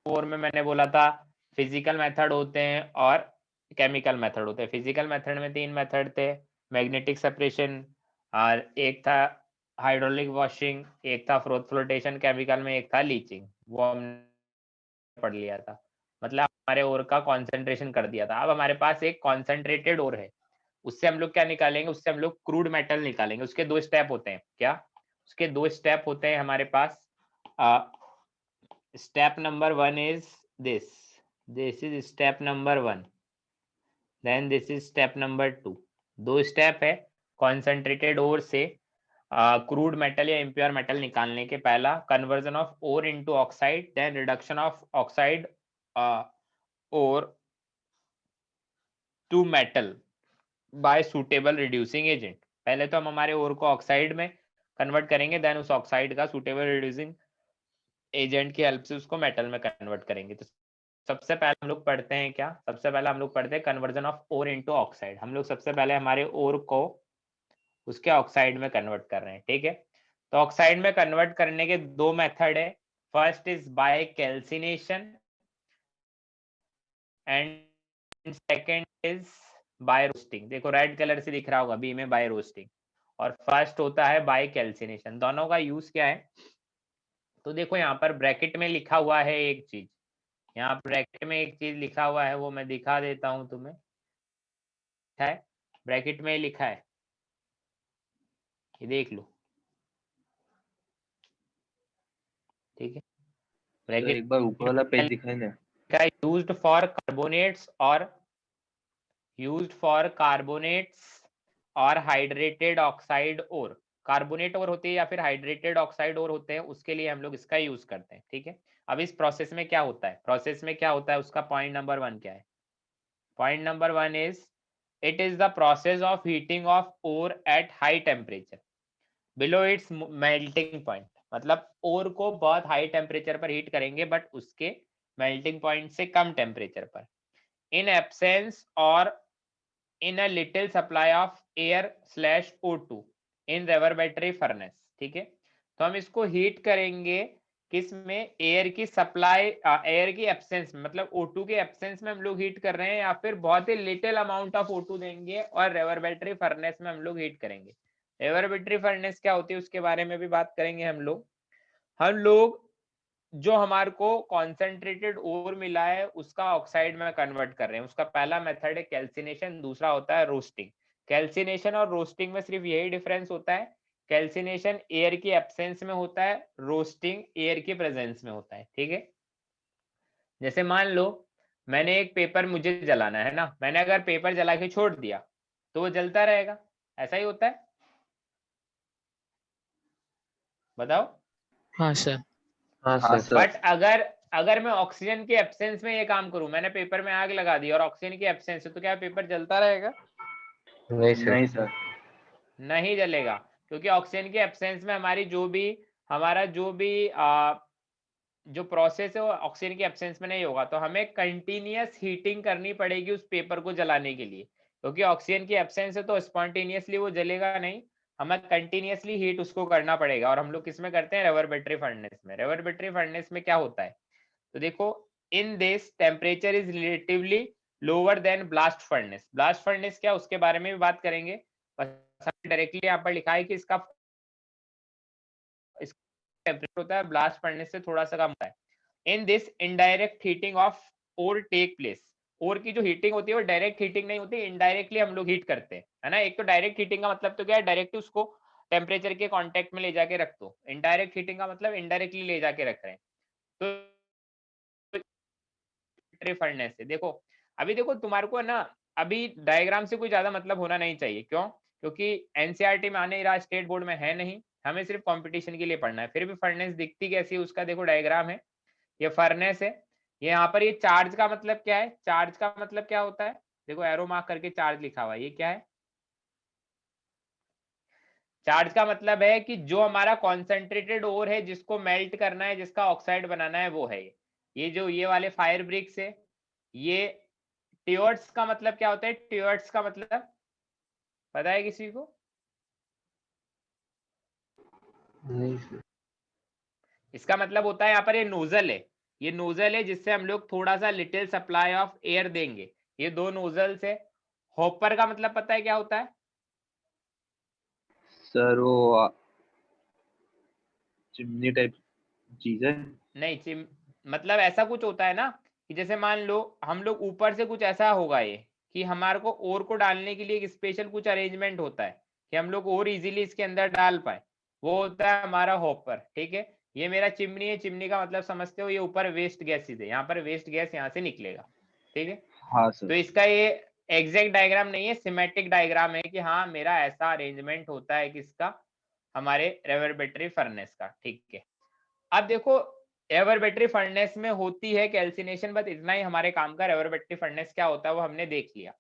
4 में मैंने बोला था फिजिकल मेथड होते हैं और केमिकल मेथड होते हैं। फिजिकल मेथड में 3 मेथड थे, मैग्नेटिक सेपरेशन और एक था हाइड्रोलिक वॉशिंग, एक था फ्लोटेशन, केमिकल में एक था लीचिंग। वो हमने पढ़ लिया था, मतलब हमारे ओर का कॉन्सेंट्रेशन कर दिया था। अब हमारे पास एक कॉन्सेंट्रेटेड ओर है, उससे हम लोग क्या निकालेंगे, उससे हम लोग क्रूड मेटल निकालेंगे। उसके 2 स्टेप होते हैं। क्या? उसके 2 स्टेप होते हैं हमारे पास। Step number 1 is this is step number 1, then this is step number 2। 2 step है कॉन्सेंट्रेटेड ओर से क्रूड मेटल या इम्प्योर मेटल निकालने के। पहला, conversion of ore into oxide, then reduction of oxide ore to metal by suitable reducing agent. पहले तो हम हमारे ओर को ऑक्साइड में कन्वर्ट करेंगे, देन उस ऑक्साइड का सुटेबल रिड्यूसिंग एजेंट की हेल्प से उसको मेटल में कन्वर्ट करेंगे। तो सबसे पहले हम लोग पढ़ते हैं क्या, सबसे पहले हम लोग पढ़ते हैं conversion of ore into oxide. हम लोग सबसे पहले हमारे ओर को उसके ऑक्साइड में कन्वर्ट कर रहे हैं, ठीक है। तो ऑक्साइड में कन्वर्ट करने के 2 मेथड है। First is by calcination and second is by roasting. देखो रेड कलर से दिख रहा होगा बी में बाय रोस्टिंग, और फर्स्ट होता है बाय कैल्सिनेशन। दोनों का यूज क्या है, तो देखो यहाँ पर ब्रैकेट में लिखा हुआ है एक चीज, यहाँ ब्रैकेट में एक चीज लिखा हुआ है, वो मैं दिखा देता हूँ तुम्हें। है ब्रैकेट में लिखा है, ये देख लो, ठीक है। सर ब्रैकेट एक बार ऊपर वाला पेज दिखाए ना। यूज्ड फॉर कार्बोनेट्स और यूज्ड फॉर कार्बोनेट्स और हाइड्रेटेड ऑक्साइड और कार्बोनेट और होते हैं या फिर हाइड्रेटेड ऑक्साइड और होते हैं, उसके लिए हम लोग इसका यूज करते हैं, ठीक है। अब इस प्रोसेस में क्या होता है, प्रोसेस में क्या होता है, उसका पॉइंट नंबर 1 क्या है। Point number 1 is it is the process of heating of ore at high temperature below its melting point. मतलब ओर को बहुत हाई टेम्परेचर पर हीट करेंगे बट उसके मेल्टिंग पॉइंट से कम टेम्परेचर पर, इन एब्सेंस और in a little supply of air slash O2 in reverberatory furnace, ठीक है। तो हम इसको हीट करेंगे किस में, एयर की सप्लाई, एयर की एब्सेंस में, मतलब O2 के एब्सेंस में हम लोग हीट कर रहे हैं, या फिर बहुत ही लिटिल अमाउंट ऑफ O2 देंगे और रेवर्बेटरी फर्नेस में हम लोग हीट करेंगे। रेवर्बेटरी फर्नेस क्या होती है उसके बारे में भी बात करेंगे हम लोग जो हमारे को कॉन्सेंट्रेटेड ओर मिला है उसका ऑक्साइड में कन्वर्ट कर रहे हैं। उसका पहला मेथड है कैल्सिनेशन, दूसरा होता है रोस्टिंग। कैल्सिनेशन और रोस्टिंग में सिर्फ यही डिफरेंस होता है, कैल्सिनेशन एयर की एब्सेंस में होता है, रोस्टिंग एयर की प्रेजेंस में होता है, ठीक है। जैसे मान लो मैंने एक पेपर, मुझे जलाना है ना, मैंने अगर पेपर जला के छोड़ दिया तो वो जलता रहेगा, ऐसा ही होता है, बताओ। हाँ सर। हाँ हाँ सर। सर। बट अगर अगर मैं ऑक्सीजन के एब्सेंस में ये काम करूं, मैंने पेपर में आग लगा दी और ऑक्सीजन की एब्सेंस है, तो क्या पेपर जलता रहेगा? नहीं सर। नहीं सर। नहीं जलेगा, क्योंकि ऑक्सीजन के एब्सेंस में हमारा जो भी जो प्रोसेस है वो ऑक्सीजन के एब्सेंस में नहीं होगा। तो हमें कंटिन्यूअस हीटिंग करनी पड़ेगी उस पेपर को जलाने के लिए, क्योंकि ऑक्सीजन की एब्सेंस है तो स्पॉन्टेनियसली वो जलेगा नहीं, हमें कंटिन्यूअसली हीट उसको करना पड़ेगा। और हम लोग किसमें करते हैं, रेवर्बेटरी फर्नेस में। रेवर्बेटरी फर्नेस में क्या होता है, तो देखो, in this temperature is relatively lower than blast furnace. Blast furnace क्या, उसके बारे में भी बात करेंगे, बस डायरेक्टली यहाँ पर लिखा है कि इसका टेम्परेचर होता है ब्लास्ट फर्नेस से थोड़ा सा कम होता है। In this indirect heating of ore take place. Ore की जो हीटिंग होती है वो डायरेक्ट हीटिंग नहीं होती, इनडायरेक्टली हम लोग हीट करते हैं, है ना। एक तो डायरेक्ट हीटिंग का मतलब तो क्या है, डायरेक्ट उसको टेम्परेचर के कांटेक्ट में ले जाके रख दो। इनडायरेक्ट हीटिंग का मतलब इनडायरेक्टली ले जाके रख रहे हैं। तो फर्नेस है, देखो अभी देखो तुम्हारे को ना, अभी डायग्राम से कोई ज्यादा मतलब होना नहीं चाहिए। क्यों? क्योंकि एनसीईआरटी में आने ही रहा, स्टेट बोर्ड में है नहीं, हमें सिर्फ कंपटीशन के लिए पढ़ना है। फिर भी फर्नेस दिखती कैसी है उसका देखो डायग्राम है, ये फर्नेस है। ये यहाँ पर ये चार्ज का मतलब क्या है, चार्ज का मतलब क्या होता है, देखो एरो मार्क करके चार्ज लिखा हुआ है, ये क्या है, चार्ज का मतलब है कि जो हमारा कॉन्सेंट्रेटेड ओर है जिसको मेल्ट करना है, जिसका ऑक्साइड बनाना है, वो है ये जो ये वाले फायर ब्रिक्स है। ये ट्योर्ट्स का मतलब क्या होता है, ट्योर्ट्स का मतलब पता है किसी को? नहीं सर। इसका मतलब होता है यहाँ पर ये नोजल है, ये नोजल है जिससे हम लोग थोड़ा सा लिटिल सप्लाई ऑफ एयर देंगे। ये दो नोजल्स है। हॉपर का मतलब पता है क्या होता है? सर वो चिमनी टाइप चीज है। नहीं, मतलब ऐसा कुछ होता है ना कि जैसे मान लो हम लोग ऊपर से कुछ ऐसा होगा ये कि हमारे को ओर को डालने के लिए एक स्पेशल कुछ अरेंजमेंट होता है कि हम लोग और इजीली इसके अंदर डाल पाए, वो होता है हमारा हॉपर। ठीक है, ये मेरा चिमनी है। चिमनी का मतलब समझते हो, ये ऊपर वेस्ट गैसेज है, यहाँ पर वेस्ट गैस यहाँ से निकलेगा। ठीक है, हाँ सर। तो इसका ये एग्जैक्ट डायग्राम नहीं है, सिमेट्रिक डायग्राम है कि हाँ मेरा ऐसा अरेंजमेंट होता है किसका, हमारे रेवर्बेटरी फर्नेस का। ठीक है, अब देखो रेवर्बेटरी फर्नेस में होती है कैल्सिनेशन, बस इतना ही हमारे काम का। रेवर्बेटरी फर्नेस क्या होता है वो हमने देख लिया।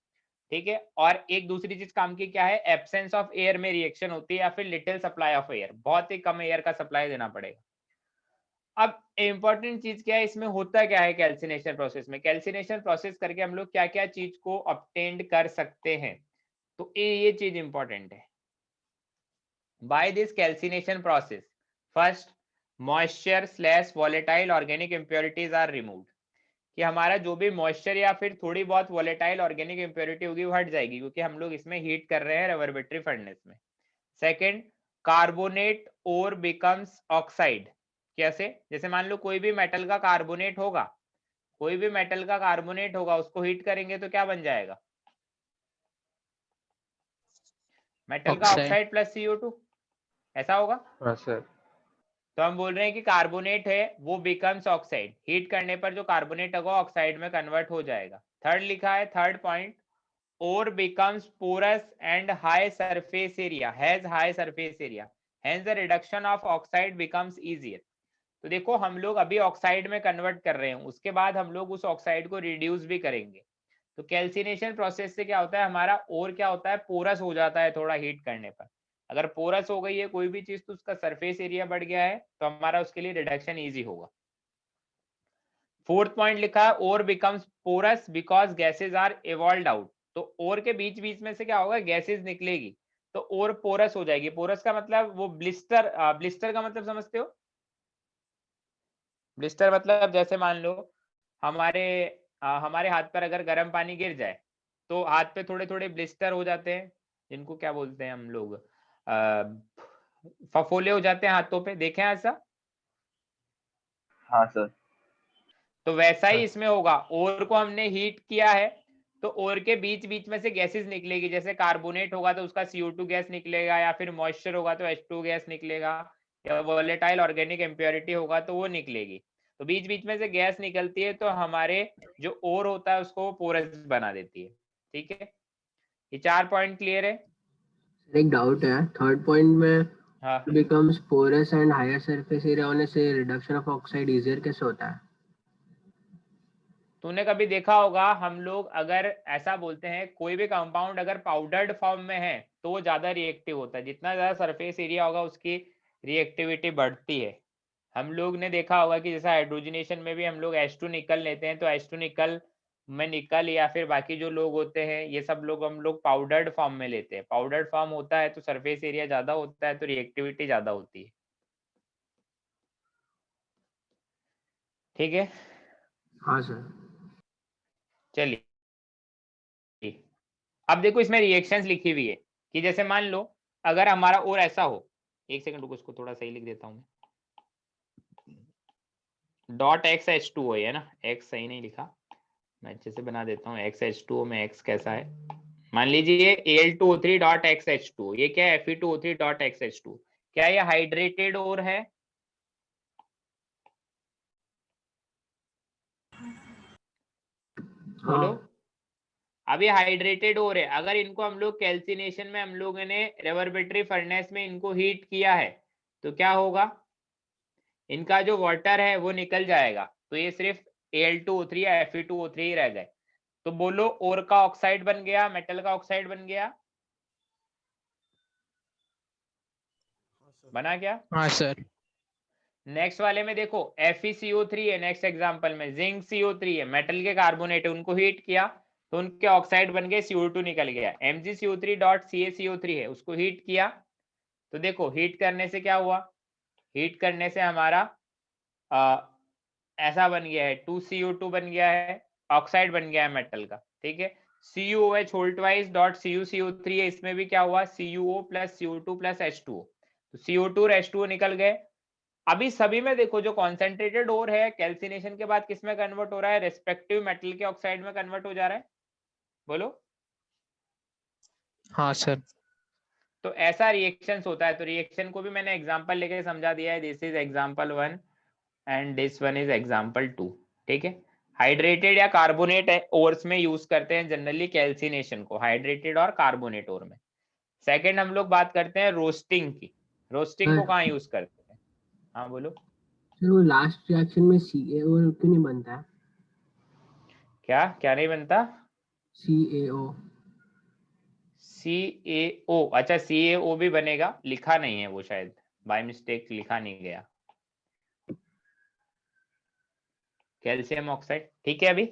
ठीक है, और एक दूसरी चीज काम की क्या है, एब्सेंस ऑफ एयर में रिएक्शन होती है या फिर लिटिल सप्लाई ऑफ एयर, बहुत ही कम एयर का सप्लाई देना पड़ेगा। अब इंपॉर्टेंट चीज क्या है, इसमें होता क्या है कैल्सिनेशन प्रोसेस में? कैल्सिनेशन प्रोसेस करके हम लोग क्या क्या चीज को ऑब्टेन्ड कर सकते हैं, तो ये चीज इंपॉर्टेंट है। By this calcination process, first moisture volatile organic impurities are removed, कि हमारा जो भी मॉइस्चर या फिर थोड़ी बहुत वोलेटाइल ऑर्गेनिक इम्प्योरिटी होगी वो हट जाएगी, क्योंकि हम लोग इसमें हीट कर रहे हैं रेवर्बेटरी फर्नेस में। सेकंड, कार्बोनेट और बिकम्स ऑक्साइड। कैसे? जैसे मान लो कोई भी मेटल का कार्बोनेट होगा, कोई भी मेटल का कार्बोनेट होगा, उसको हीट करेंगे तो क्या बन जाएगा? मेटल का ऑक्साइड। ऑक्साइड प्लस CO2, ऐसा होगा। हाँ सर। तो हम बोल रहे हैं कि कार्बोनेट है वो बिकम्स ऑक्साइड, हीट करने पर जो कार्बोनेट होगा ऑक्साइड में कन्वर्ट हो जाएगा। थर्ड लिखा है, थर्ड पॉइंट, और becomes porous and high surface area, has high surface area, hence the reduction of oxide becomes easier। तो देखो हम लोग अभी ऑक्साइड में कन्वर्ट कर रहे हैं, उसके बाद हम लोग उस ऑक्साइड को रिड्यूस भी करेंगे। तो कैल्सिनेशन प्रोसेस से क्या होता है, हमारा और क्या होता है, पोरस हो जाता है थोड़ा हीट करने पर। अगर पोरस हो गई है कोई भी चीज तो उसका सरफेस एरिया बढ़ गया है, तो हमारा उसके लिए रिडक्शन ईजी होगा। फोर्थ पॉइंट लिखा है, ore becomes porous because gases are evolve out. तो और के बीच बीच में से क्या होगा, गैसेज निकलेगी, तो और पोरस हो जाएगी। पोरस का मतलब वो ब्लिस्टर, ब्लिस्टर का मतलब समझते हो? ब्लिस्टर मतलब जैसे मान लो हमारे हमारे हाथ पर अगर गर्म पानी गिर जाए तो हाथ पे थोड़े थोड़े ब्लिस्टर हो जाते हैं, जिनको क्या बोलते हैं हम लोग, फफोले हो जाते हैं हाथों पे, देखे हैं ऐसा? हाँ सर। तो वैसा ही इसमें होगा, ओर को हमने हीट किया है तो ओर के बीच बीच में से गैसेस निकलेगी। जैसे कार्बोनेट होगा तो उसका CO2 गैस निकलेगा, या फिर मॉइस्चर होगा तो H2 गैस निकलेगा, या वोलेटाइल ऑर्गेनिक इम्प्योरिटी होगा तो वो निकलेगी। तो बीच बीच में से गैस निकलती है तो हमारे जो ओर होता है उसको पोरस बना देती है। ठीक है, ये 4 पॉइंट क्लियर है? एक डाउट है, थर्ड पॉइंट में हाँ, becomes porous and higher surface area होने से रिडक्शन ऑफ ऑक्साइड इजियर कैसे होता है? तूने कभी देखा होगा हम लोग अगर ऐसा बोलते हैं कोई भी कंपाउंड अगर पाउडर्ड फॉर्म में है तो वो ज्यादा रिएक्टिव होता है, जितना ज्यादा सरफेस एरिया होगा उसकी रिएक्टिविटी बढ़ती है। हम लोग ने देखा होगा कि जैसा हाइड्रोजनेशन में भी हम लोग H2 निकल लेते हैं, तो H2 निकल में निकल या फिर बाकी जो लोग होते हैं ये सब लोग हम लोग पाउडर्ड फॉर्म में लेते हैं। पाउडर्ड फॉर्म होता है तो सरफेस एरिया ज्यादा होता है तो रिएक्टिविटी ज्यादा होती है। ठीक है, हाँ सर। चलिए अब देखो इसमें रिएक्शंस लिखी हुई है कि जैसे मान लो अगर हमारा और ऐसा हो, एक सेकंड रुको, उसको थोड़ा सही लिख देता हूँ। डॉट XH2O है ना, x सही नहीं लिखा, मैं अच्छे से बना देता हूँ। XH2O में x कैसा है, मान लीजिए Al2O3 डॉट XH2, ये क्या है Fe2O3 डॉट XH2, क्या ये हाइड्रेटेड और है? बोलो। हाँ। अब ये हाइड्रेटेड और है, अगर इनको हम लोग कैल्सिनेशन में हम लोगों ने रेवर्बेटरी फर्नेस में इनको हीट किया है तो क्या होगा, इनका जो वाटर है वो निकल जाएगा, तो ये सिर्फ Al2O3 या Fe2O3 ही रह गए। तो बोलो और का ऑक्साइड बन गया, मेटल का ऑक्साइड बन गया, बना क्या? हाँ सर। नेक्स्ट वाले में देखो FeCO3 है, नेक्स्ट एग्जांपल में जिंक CO3 है, मेटल के कार्बोनेट है, उनको हीट किया तो उनके ऑक्साइड बन गए, CO2 निकल गया। MgCO3 डॉट CaCO3 है, उसको हीट किया तो देखो हीट करने से क्या हुआ, हीट करने से हमारा ऐसा बन गया है, 2CO2 बन गया है, ऑक्साइड बन गया है मेटल का, ठीक है। CuOH whole twice dot CuCO3 है, इसमें भी क्या हुआ, CuO plus CO2 plus H2O, तो CO2 और H2O निकल गए। अभी सभी में देखो जो कॉन्सेंट्रेटेड ओर है कैल्सिनेशन के बाद किस में कन्वर्ट हो रहा है, रेस्पेक्टिव मेटल के ऑक्साइड में कन्वर्ट हो जा रहा है, बोलो। हाँ सर। तो ऐसा रिएक्शंस होता है, तो रिएक्शन को भी मैंने एग्जांपल लेके समझा दिया है, this is example 1 and this one is example 2, ठीक है। हाइड्रेटेड या कार्बोनेट ओर्स में यूज करते हैं जनरली कैल्सिनेशन को, हाइड्रेटेड और कार्बोनेट ओर में। सेकंड हम लोग बात करते हैं रोस्टिंग की, रोस्टिंग को कहाँ यूज करते हैं, हाँ बोलो। सर वो लास्ट रिएक्शन में CaO क्यों नहीं बनता है? क्या क्या नहीं बनता? CaO। CaO, अच्छा CaO भी बनेगा, लिखा नहीं है वो, शायद बाय मिस्टेक लिखा नहीं गया, कैल्शियम ऑक्साइड, ठीक है अभी।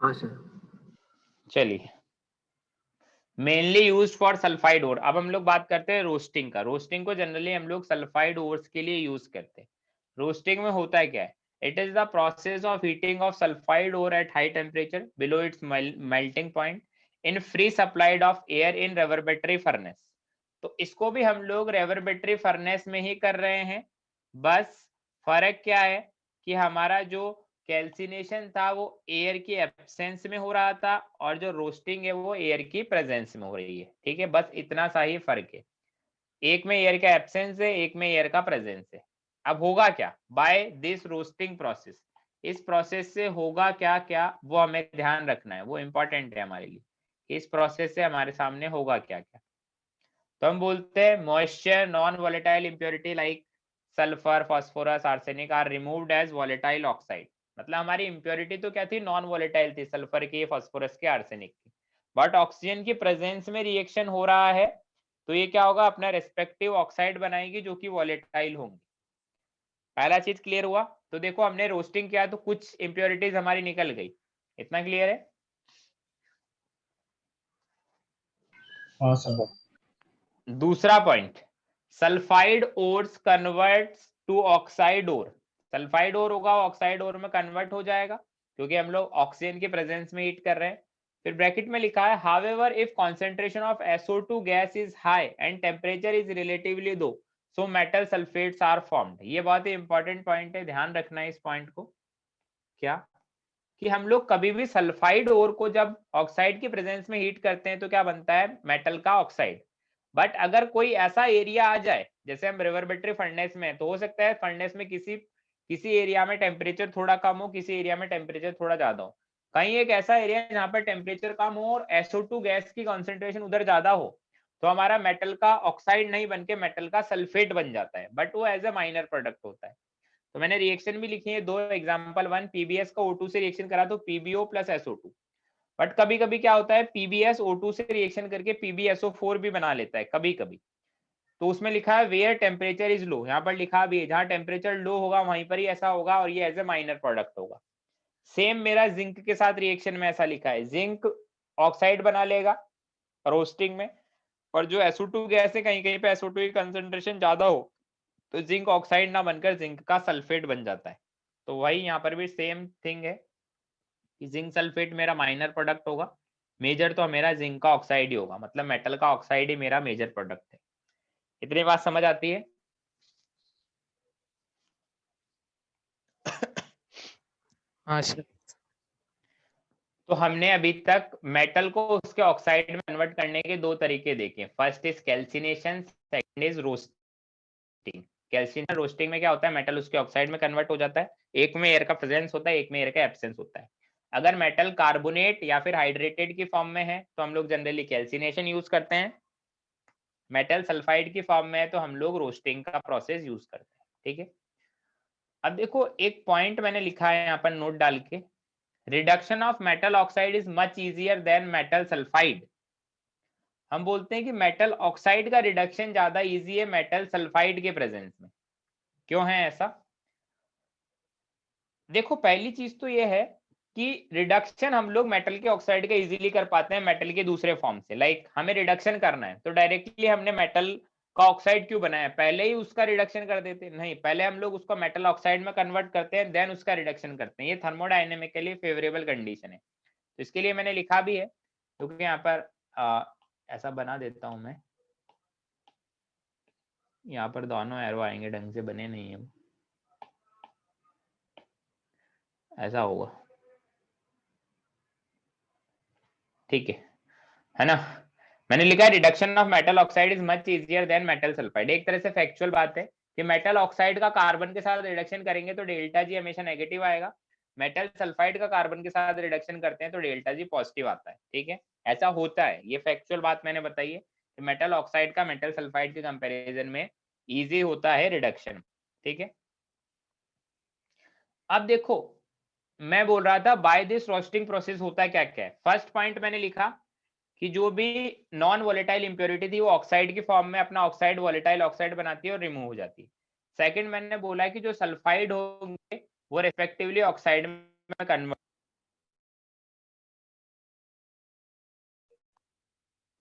हाँ सर। चलिए, mainly use for sulphide ore. अब हम लोग बात करते हैं रोस्टिंग का। रोस्टिंग को जनरली हम लोग सल्फाइड ओर्स के लिए यूज करते हैं। रोस्टिंग में होता है क्या है, it is the process of heating of sulphide ore at high temperature below its melting point in free supplied of air in reverberatory furnace. तो इसको भी हम लोग रेवर्बेटरी फर्नेस में ही कर रहे हैं, बस फर्क क्या है कि हमारा जो कैल्सिनेशन था वो एयर की एब्सेंस में हो रहा था, और जो रोस्टिंग है वो एयर की प्रेजेंस में हो रही है, ठीक है। बस इतना सा ही फर्क है, एक में एयर का एब्सेंस है, एक में एयर का प्रेजेंस है। अब होगा क्या बाय दिस रोस्टिंग प्रोसेस, इस प्रोसेस से होगा क्या क्या वो हमें ध्यान रखना है, वो इंपॉर्टेंट है हमारे लिए। इस प्रोसेस से हमारे सामने होगा क्या क्या, तो हम बोलते हैं moisture, non volatile impurity like sulphur, phosphorus, arsenic are removed as volatile oxide. मतलब हमारी इम्प्योरिटी तो क्या थी, नॉन वॉलेटाइल थी, सल्फर की, फास्फोरस की, आर्सेनिक की, बट ऑक्सीजन की प्रेजेंस में रिएक्शन हो रहा है, तो ये क्या होगा, अपना रेस्पेक्टिव ऑक्साइड बनाएगी जो कि वॉलेटाइल होंगी। पहला चीज क्लियर हुआ। तो देखो हमने रोस्टिंग किया तो कुछ इम्प्योरिटीज हमारी निकल गई, इतना क्लियर है। हाँ सर। दूसरा point, sulphide ores converts to oxide ore. Sulphide ore होगा, ऑक्साइड ओर में कन्वर्ट हो जाएगा, क्योंकि हम लोग ऑक्सीजन की प्रेजेंस में हीट कर रहे हैं। फिर ब्रैकेट में लिखा है however if concentration of SO2 gas is high and temperature is relatively low, so metal sulphates are formed. ये बहुत ही इंपॉर्टेंट पॉइंट है, ध्यान रखना है इस पॉइंट को। क्या कि हम लोग कभी भी सल्फाइड ओर को जब ऑक्साइड की प्रेजेंस में हीट करते हैं तो क्या बनता है, मेटल का ऑक्साइड। बट अगर कोई ऐसा एरिया आ जाए, जैसे हम रेवर्बेटरी फर्नेस में, तो हो सकता है फर्नेस में किसी एरिया में टेम्परेचर थोड़ा कम हो, किसी एरिया में टेम्परेचर थोड़ा ज्यादा हो। कहीं एक ऐसा एरिया है जहाँ पर टेम्परेचर कम हो और SO2 गैस की कॉन्सेंट्रेशन उधर ज्यादा हो, तो हमारा मेटल का ऑक्साइड नहीं बन के मेटल का सल्फेट बन जाता है, बट वो एज ए माइनर प्रोडक्ट होता है। तो मैंने रिएक्शन भी लिखी है दो एग्जांपल, 1 PbS का O2 से रिएक्शन करा तो PbO प्लस SO2, बट कभी कभी क्या होता है PbS O2 से रिएक्शन करके PbSO4 भी बना लेता है कभी कभी। तो उसमें लिखा है वेयर टेम्परेचर इज लो, यहाँ पर लिखा भी है जहाँ टेम्परेचर लो होगा वहीं पर ही ऐसा होगा, और ये एज ए माइनर प्रोडक्ट होगा। सेम मेरा जिंक के साथ रिएक्शन में ऐसा लिखा है, जिंक ऑक्साइड बना लेगा रोस्टिंग में, और जो SO2 गैस है कहीं कहीं पे SO2 की कंसेंट्रेशन ज्यादा हो तो जिंक ऑक्साइड ना बनकर जिंक का सल्फेट बन जाता है। तो वही यहाँ पर भी सेम थिंग है कि जिंक सल्फेट मेरा माइनर प्रोडक्ट होगा, मेजर तो मेरा जिंक का ऑक्साइड ही होगा, मतलब मेटल का ऑक्साइड ही मेरा मेजर प्रोडक्ट है। इतनी बात समझ आती है? हाँ सर। तो हमने अभी तक मेटल को उसके ऑक्साइड में कन्वर्ट करने के दो तरीके देखे, first is calcination, second is roasting. Calcination roasting में क्या होता है, मेटल उसके ऑक्साइड में कन्वर्ट हो जाता है, एक में एयर का प्रेजेंस होता है, एक में एयर का एब्सेंस होता है। अगर मेटल कार्बोनेट या फिर हाइड्रेटेड की फॉर्म में है तो हम लोग जनरली कैल्सिनेशन यूज करते हैं, मेटल सल्फाइड की फॉर्म में है तो हम लोग रोस्टिंग का प्रोसेस यूज करते हैं, ठीक है। अब देखो एक पॉइंट मैंने लिखा है यहाँ पर नोट डाल के, reduction of metal oxide is much easier than metal sulphide. हम बोलते हैं कि मेटल ऑक्साइड का रिडक्शन ज्यादा इजी है मेटल सल्फाइड के प्रेजेंस में। क्यों है ऐसा? देखो पहली चीज तो ये है कि रिडक्शन हम लोग मेटल के ऑक्साइड का इजीली कर पाते हैं मेटल के दूसरे फॉर्म से, लाइक हमें रिडक्शन करना है तो डायरेक्टली हमने मेटल का ऑक्साइड क्यों बनाया, पहले ही उसका रिडक्शन कर देते, नहीं पहले हम लोग उसको मेटल ऑक्साइड में कन्वर्ट करते हैं देन उसका रिडक्शन करते हैं, ये थर्मोडायनेमिकली फेवरेबल कंडीशन है। तो इसके लिए मैंने लिखा भी है, क्योंकि यहाँ पर ऐसा बना देता हूं मैं, यहाँ पर दोनों एरो आएंगे, ढंग से बने नहीं है, ऐसा होगा, ठीक है ना। मैंने लिखा reduction of metal oxide is much easier than metal sulphide. एक तरह से फैक्चुअल बात है कि मेटल ऑक्साइड का कार्बन के साथ रिडक्शन करेंगे तो डेल्टा जी हमेशा नेगेटिव आएगा, मेटल सल्फाइड का कार्बन के साथ रिडक्शन करते हैं तो डेल्टा जी पॉजिटिव आता है, ठीक है, ऐसा होता है, ये फैक्चुअल बात मैंने बताई है कि मेटल ऑक्साइड का मेटल सल्फाइड के कंपेरिजन में इजी होता है रिडक्शन, ठीक है। अब देखो मैं बोल रहा था बाय दिस रोस्टिंग प्रोसेस होता है क्या क्या है। फर्स्ट पॉइंट मैंने लिखा कि जो भी नॉन वोलेटाइल इंप्योरिटी थी वो ऑक्साइड की फॉर्म में अपना ऑक्साइड वोलेटाइल ऑक्साइड बनाती है और रिमूव हो जाती है। सेकंड मैंने बोला कि जो सल्फाइड होंगे वो रेस्पेक्टिवली ऑक्साइड में कन्वर्ट।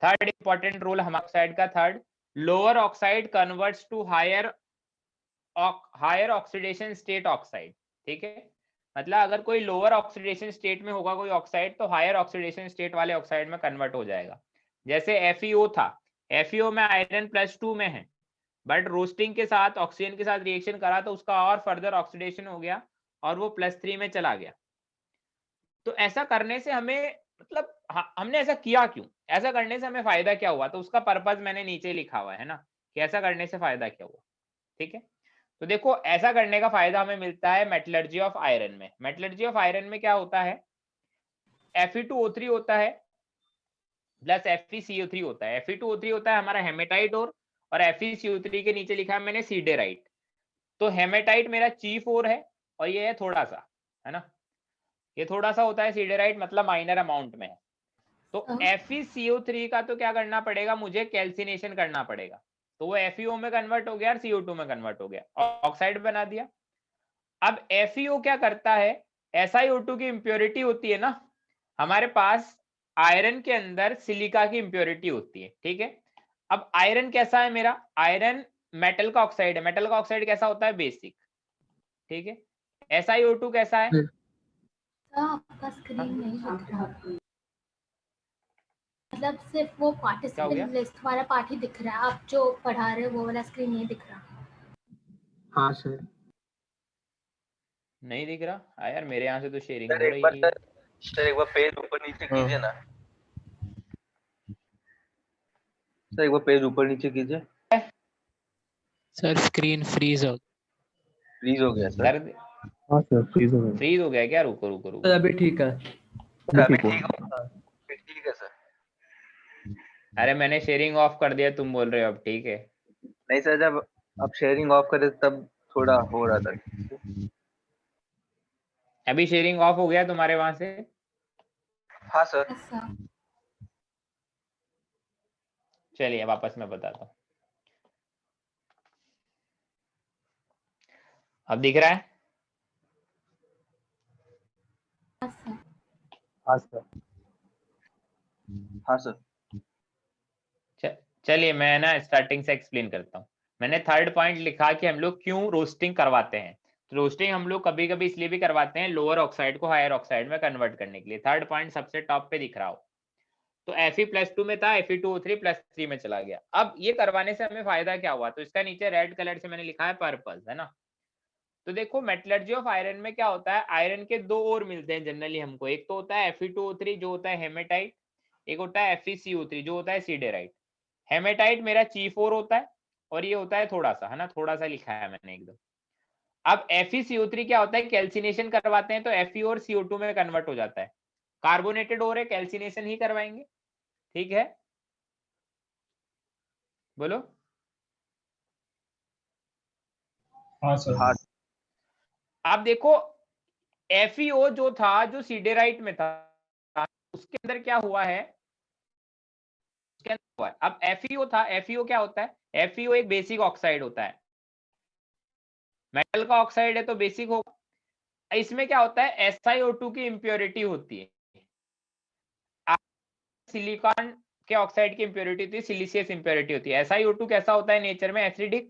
थर्ड इंपॉर्टेंट रूल हमारे ऑक्साइड का, third, lower oxide converts to higher oxidation state oxide, ठीक है, मतलब अगर कोई लोअर ऑक्सीडेशन स्टेट में होगा कोई ऑक्साइड तो हायर ऑक्सीडेशन स्टेट वाले ऑक्साइड में कन्वर्ट हो जाएगा। जैसे FeO था, FeO में आयरन +2 में है, बट रोस्टिंग के साथ ऑक्सीजन के साथ रिएक्शन करा तो उसका और फर्दर ऑक्सीडेशन हो गया और वो +3 में चला गया। तो ऐसा करने से हमें मतलब हमने ऐसा किया क्यों, ऐसा करने से हमें फायदा क्या हुआ, तो उसका पर्पज मैंने नीचे लिखा हुआ है ना कि ऐसा करने से फायदा क्या हुआ, ठीक है। तो देखो ऐसा करने का फायदा हमें मिलता है मेटलर्जी ऑफ आयरन में। मेटलर्जी ऑफ आयरन में क्या होता है, Fe2O3 होता है प्लस FeCO3 होता है। Fe2O3 होता है हमारा हेमेटाइट और FeCO3 के नीचे लिखा है मैंने सीडेराइट। तो हेमेटाइट मेरा चीफ ओर है और ये है थोड़ा सा, है ना, ये थोड़ा सा होता है, सीडेराइट मतलब माइनर अमाउंट में है। तो FeCO3 का तो क्या करना पड़ेगा, मुझे कैल्सिनेशन करना पड़ेगा, तो वो FeO में कन्वर्ट हो गया और CO2 में कन्वर्ट हो गया, ऑक्साइड बना दिया। अब FeO क्या करता है, SiO2 की इंप्योरिटी होती है ना, हमारे पास आयरन के अंदर सिलिका की इंप्योरिटी होती है, ठीक है। अब आयरन कैसा है मेरा, आयरन मेटल का ऑक्साइड है, मेटल का ऑक्साइड कैसा होता है, बेसिक, ठीक है। SiO2 कैसा है, आपका स्क्रीन नहीं दिख रहा, मतलब सिर्फ वो पार्टिसिपेंट लिस्ट वाला पार्ट ही दिख रहा है, आप जो पढ़ा रहे हो वो वाला स्क्रीन नहीं दिख रहा। हाँ सर, नहीं दिख रहा यार, मेरे यहाँ से तो शेयरिंग सर हो एक बार रही है। सर एक बार पेज ऊपर नीचे कीजिए ना, सर एक बार पेज ऊपर नीचे कीजिए। सर स्क्रीन फ्रीज हो फ्रीज हो गया सर। सर हाँ सर, फ्रीज हो गया। फ्रीज हो गया क्या, रुको रुको रुको, अभी ठीक है। अभी ठीक है सर। अरे मैंने शेयरिंग ऑफ कर दिया, तुम बोल रहे हो अब ठीक है। नहीं सर, जब आप शेयरिंग ऑफ करे तब थोड़ा हो रहा था। अभी शेयरिंग ऑफ हो गया तुम्हारे वहां से, हाँ सर। ऐसा चलिए वापस मैं बताता हूँ, अब दिख रहा है। ऐसा हाँ सर। हाँ सर। चलिए मैं ना स्टार्टिंग से एक्सप्लेन करता हूँ। मैंने थर्ड पॉइंट लिखा कि हम लोग क्यों रोस्टिंग करवाते हैं, तो रोस्टिंग हम लोग कभी कभी इसलिए भी करवाते हैं लोअर ऑक्साइड को हायर ऑक्साइड में कन्वर्ट करने के लिए। थर्ड पॉइंट सबसे टॉप पे दिख रहा हो, तो Fe+2 में था, Fe2O3 +3 में चला गया। अब ये करवाने से हमें फायदा क्या हुआ, तो इसका नीचे रेड कलर से मैंने लिखा है पर्पल, है ना। तो देखो मेटलर्जी ऑफ आयरन में क्या होता है, आयरन के दो और मिलते हैं जनरली हमको, एक तो होता है Fe2O3 जो होता है हेमेटाइट, एक होता है FeCO3 जो होता है सीडेराइट। हेमेटाइट मेरा चीफ ओर होता है और ये होता है थोड़ा सा, है ना, थोड़ा सा लिखा है मैंने एकदम। अब FeCO3 क्या होता है, कैल्सिनेशन करवाते हैं तो Fe और CO2 में कन्वर्ट हो जाता है, कार्बोनेटेड ओर है, कैल्सिनेशन ही करवाएंगे, ठीक है, बोलो। हाँ सर। हाँ आप देखो FeO जो था, जो सीडेराइट में था, उसके अंदर क्या हुआ है, उसके अंदर हुआ है, अब FeO था, FeO क्या होता है, FeO एक बेसिक ऑक्साइड होता है, मेटल का ऑक्साइड है तो बेसिक होगा। इसमें क्या होता है, SiO2 की इंप्योरिटी होती है, सिलिकॉन के ऑक्साइड की इंप्योरिटी होती है सिलिशियस इंप्योरिटी होती है। SiO2 कैसा होता है नेचर में? एसिडिक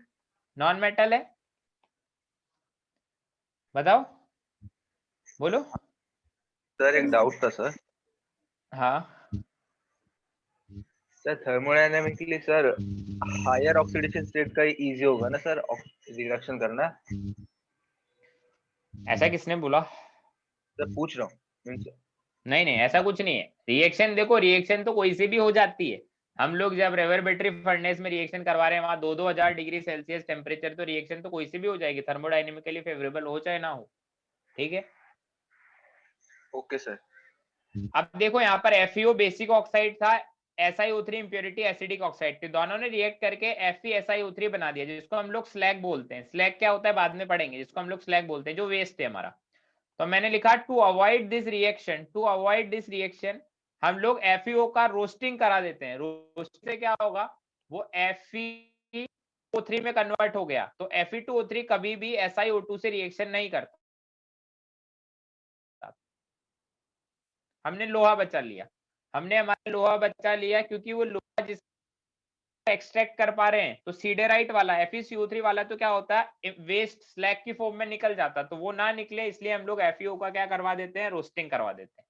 नॉन मेटल है। बताओ, बोलो। सर एक डाउट था सर। हाँ sir thermodynamically sir higher oxidation state का ही इजी होगा ना सर रिडक्शन करना? ऐसा किसने बोला? सर पूछ रहा हूँ। नहीं नहीं, ऐसा कुछ नहीं है। रिएक्शन देखो, रिएक्शन तो कोई सी भी हो जाती है। हम लोग जब रेवरबेटरी फर्नेस में रिएक्शन करवा रहे हैं वहां 2-2000 डिग्री सेल्सियस टेम्परेचर, तो रिएक्शन तो कोई सी भी हो जाएगी, थर्मोडायनेमिकली फेवरेबल हो चाहे ना हो। ठीक है, ओके सर। अब देखो यहाँ पर FeO बेसिक ऑक्साइड था, SiO3 इंप्योरिटी एसिडिक ऑक्साइड थी, दोनों ने रिएक्ट करके FeSiO3 बना दिया, जिसको हम लोग स्लैग बोलते हैं। स्लैग क्या होता है बाद में पढ़ेंगे, जिसको हम लोग स्लैग बोलते हैं, जो वेस्ट है हमारा। तो मैंने लिखा टू अवॉइड दिस रिएक्शन हम लोग FeO का रोस्टिंग करा देते हैं। रोस्ट से क्या होगा, वो FeO3 में कन्वर्ट हो गया, तो Fe2O3 कभी भी SiO2 से रिएक्शन नहीं करता। हमने लोहा बचा लिया, क्योंकि वो लोहा जिस एक्सट्रैक्ट कर पा रहे हैं, तो सीडेराइट वाला FeCO3 वाला तो क्या होता है, वेस्ट स्लैग की फॉर्म में निकल जाता, तो वो ना निकले इसलिए हम लोग FeO का क्या करवा देते हैं, रोस्टिंग करवा देते हैं।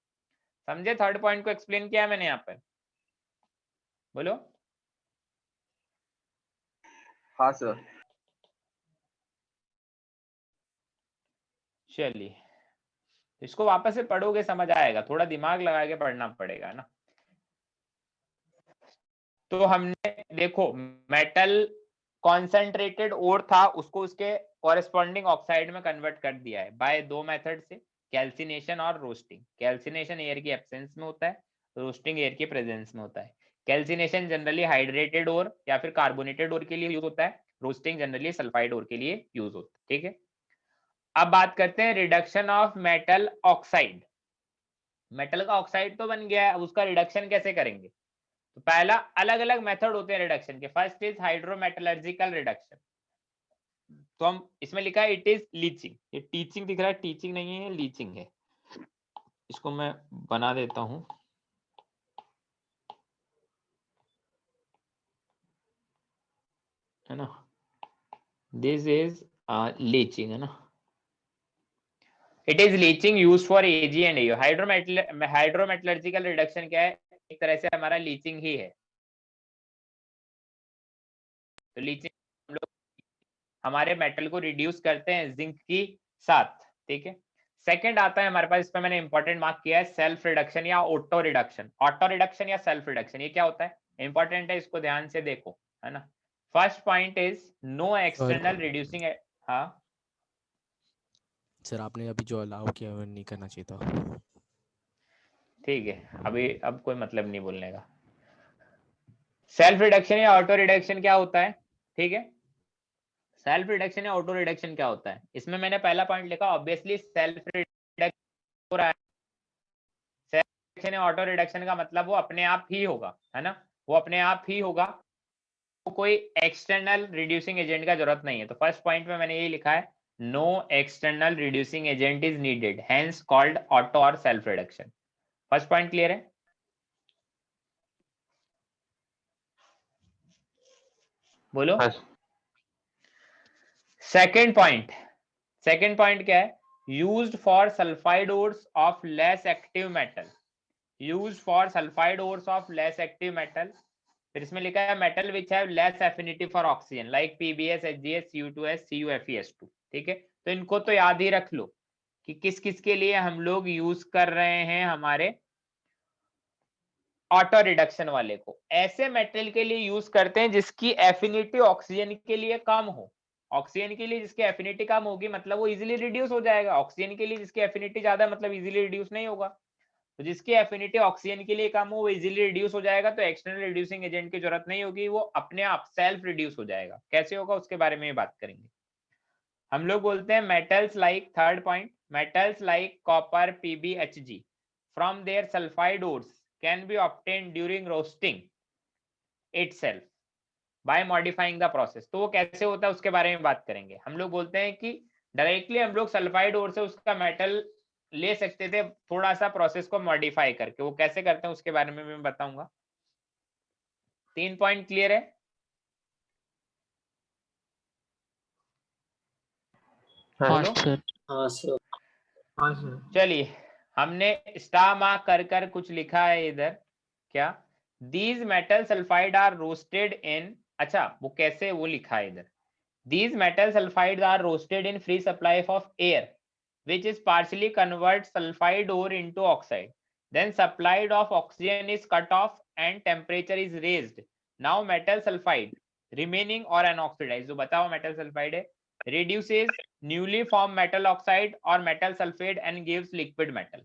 समझे? थर्ड पॉइंट को एक्सप्लेन किया मैंने यहाँ पर, बोलो। हाँ सर। चलिए, इसको वापस से पढ़ोगे समझ आएगा, थोड़ा दिमाग लगा के पढ़ना पड़ेगा ना। तो हमने देखो मेटल कॉन्सेंट्रेटेड ओर था, उसको उसके कॉरेस्पॉन्डिंग ऑक्साइड में कन्वर्ट कर दिया है बाय 2 मेथड से, कैल्सिनेशन और रोस्टिंग। कैल्सिनेशन एयर की एब्सेंस में होता है, रोस्टिंग एयर के प्रेजेंस में होता है। कैल्सिनेशन जनरली हाइड्रेटेड ओर या फिर कार्बोनेटेड ओर के लिए यूज होता है, रोस्टिंग जनरली सल्फाइड ओर के लिए यूज होता है। ठीक है, अब बात करते हैं reduction of metal oxide. Metal का ऑक्साइड तो बन गया है, अब उसका रिडक्शन कैसे करेंगे? तो पहला, अलग अलग मेथड होते हैं रिडक्शन के। फर्स्ट इज हाइड्रोमेटलर्जिकल रिडक्शन, तो हम इसमें लिखा है इट इज लीचिंग। ये टीचिंग दिख रहा है, टीचिंग नहीं है, लीचिंग है। इसको मैं बना देता हूं, है ना। दिस इज लीचिंग, है ना। It is leaching use for AG and AO। Hydrometallurgical reduction क्या है, एक तरह से हमारा लीचिंग ही है। तो लीचिंग हम लोग हमारे मेटल को रिड्यूस करते हैं जिंक की साथ। ठीक है, सेकंड आता है हमारे पास, इस पे मैंने इंपॉर्टेंट मार्क किया है, सेल्फ रिडक्शन या ऑटो रिडक्शन। ऑटो रिडक्शन या सेल्फ रिडक्शन, ये क्या होता है, इंपॉर्टेंट है, इसको ध्यान से देखो, है ना। First point is no external reducing. हाँ सर, आपने अभी जो अलाउ किया वो नहीं करना चाहिए था। ठीक है, अभी अब कोई मतलब नहीं बोलने का। सेल्फ रिडक्शन या ऑटो रिडक्शन क्या होता है? ठीक है, सेल्फ रिडक्शन या ऑटो रिडक्शन क्या होता है? इसमें मैंने पहला पॉइंट लिखा, ऑब्वियसली सेल्फ रिडक्शन हो रहा है। सेल्फ रिडक्शन या ऑटो रिडक्शन का मतलब वो अपने आप ही होगा, है ना, वो अपने आप ही होगा, तो कोई एक्सटर्नल रिड्यूसिंग एजेंट का जरूरत नहीं है। तो फर्स्ट पॉइंट में मैंने ये लिखा है, no external reducing agent is needed, hence called auto और self reduction. First point clear है? बोलो। सेकंड पॉइंट क्या है? Used for sulphide ores of less active metal, used for sulphide ores of less active metal. फिर इसमें लिखा है metal which have less affinity for oxygen like PbS, HgS, Cu2S, CuFeS2। ठीक है, तो इनको तो याद ही रख लो कि किस किस के लिए हम लोग यूज कर रहे हैं, हमारे ऑटो रिडक्शन वाले को ऐसे मेटल के लिए यूज करते हैं जिसकी एफिनिटी ऑक्सीजन के लिए कम हो। ऑक्सीजन के लिए जिसकी एफिनिटी कम होगी मतलब वो इजीली रिड्यूस हो जाएगा, ऑक्सीजन के लिए जिसकी एफिनिटी ज्यादा मतलब इजीली रिड्यूस नहीं होगा। तो जिसकी एफिनिटी ऑक्सीजन के लिए कम हो वो इजीली रिड्यूस हो जाएगा, तो एक्सटर्नल रिड्यूसिंग एजेंट की जरूरत नहीं होगी, वो अपने आप सेल्फ रिड्यूस हो जाएगा। कैसे होगा उसके बारे में बात करेंगे। हम लोग बोलते हैं metals like, third point, metals like copper, PbHg from their sulphide ores can be obtained during roasting itself by modifying the process। तो वो कैसे होता है उसके बारे में बात करेंगे। हम लोग बोलते हैं कि डायरेक्टली हम लोग सल्फाइड ओर से उसका मेटल ले सकते थे थोड़ा सा प्रोसेस को मॉडिफाई करके, वो कैसे करते हैं उसके बारे में मैं बताऊंगा। 3 पॉइंट क्लियर है? हाँ बोलो। सर। हाँ सर। चलिए, हमने स्टार मार्क कर कर कुछ लिखा है इधर। क्या? These metal sulphide are roasted in, अच्छा वो कैसे वो लिखा है इधर, these metal sulphide are roasted in free supply of air which is partially convert sulfide ore into oxide, then supplied of oxygen is cut off and temperature is raised. Now metal sulfide remaining or unoxidized, जो बताओ metal sulfide है, reduces newly formed metal oxide or metal sulfate and gives liquid metal.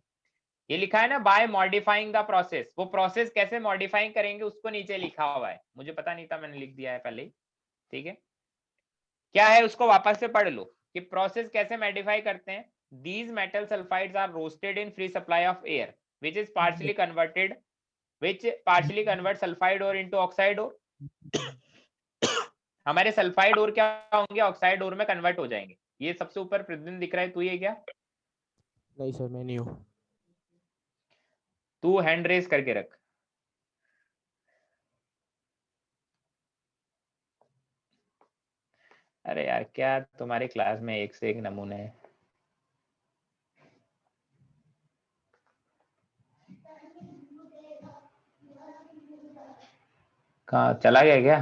ये लिखा है ना, bye modifying the process. वो process कैसे modifying करेंगे उसको नीचे लिखा हुआ है, मुझे पता नहीं था, मैंने लिख दिया है पहले ही। ठीक है, क्या है उसको वापस से पढ़ लो कि प्रोसेस कैसे मॉडिफाई करते हैं। These metal sulfides are roasted in free supply of air, which partially convert sulfide ore into oxide ore. हमारे सल्फाइड ओर क्या होंगे, ऑक्साइड ओर में कन्वर्ट हो जाएंगे। ये सबसे ऊपर प्रतिदिन दिख रहा है, तू ये क्या? नहीं सर, मैं नहीं हूँ। तू हैंड रेस करके रख। अरे यार, क्या तुम्हारी क्लास में एक से एक नमूने है। कहाँ चला गया क्या?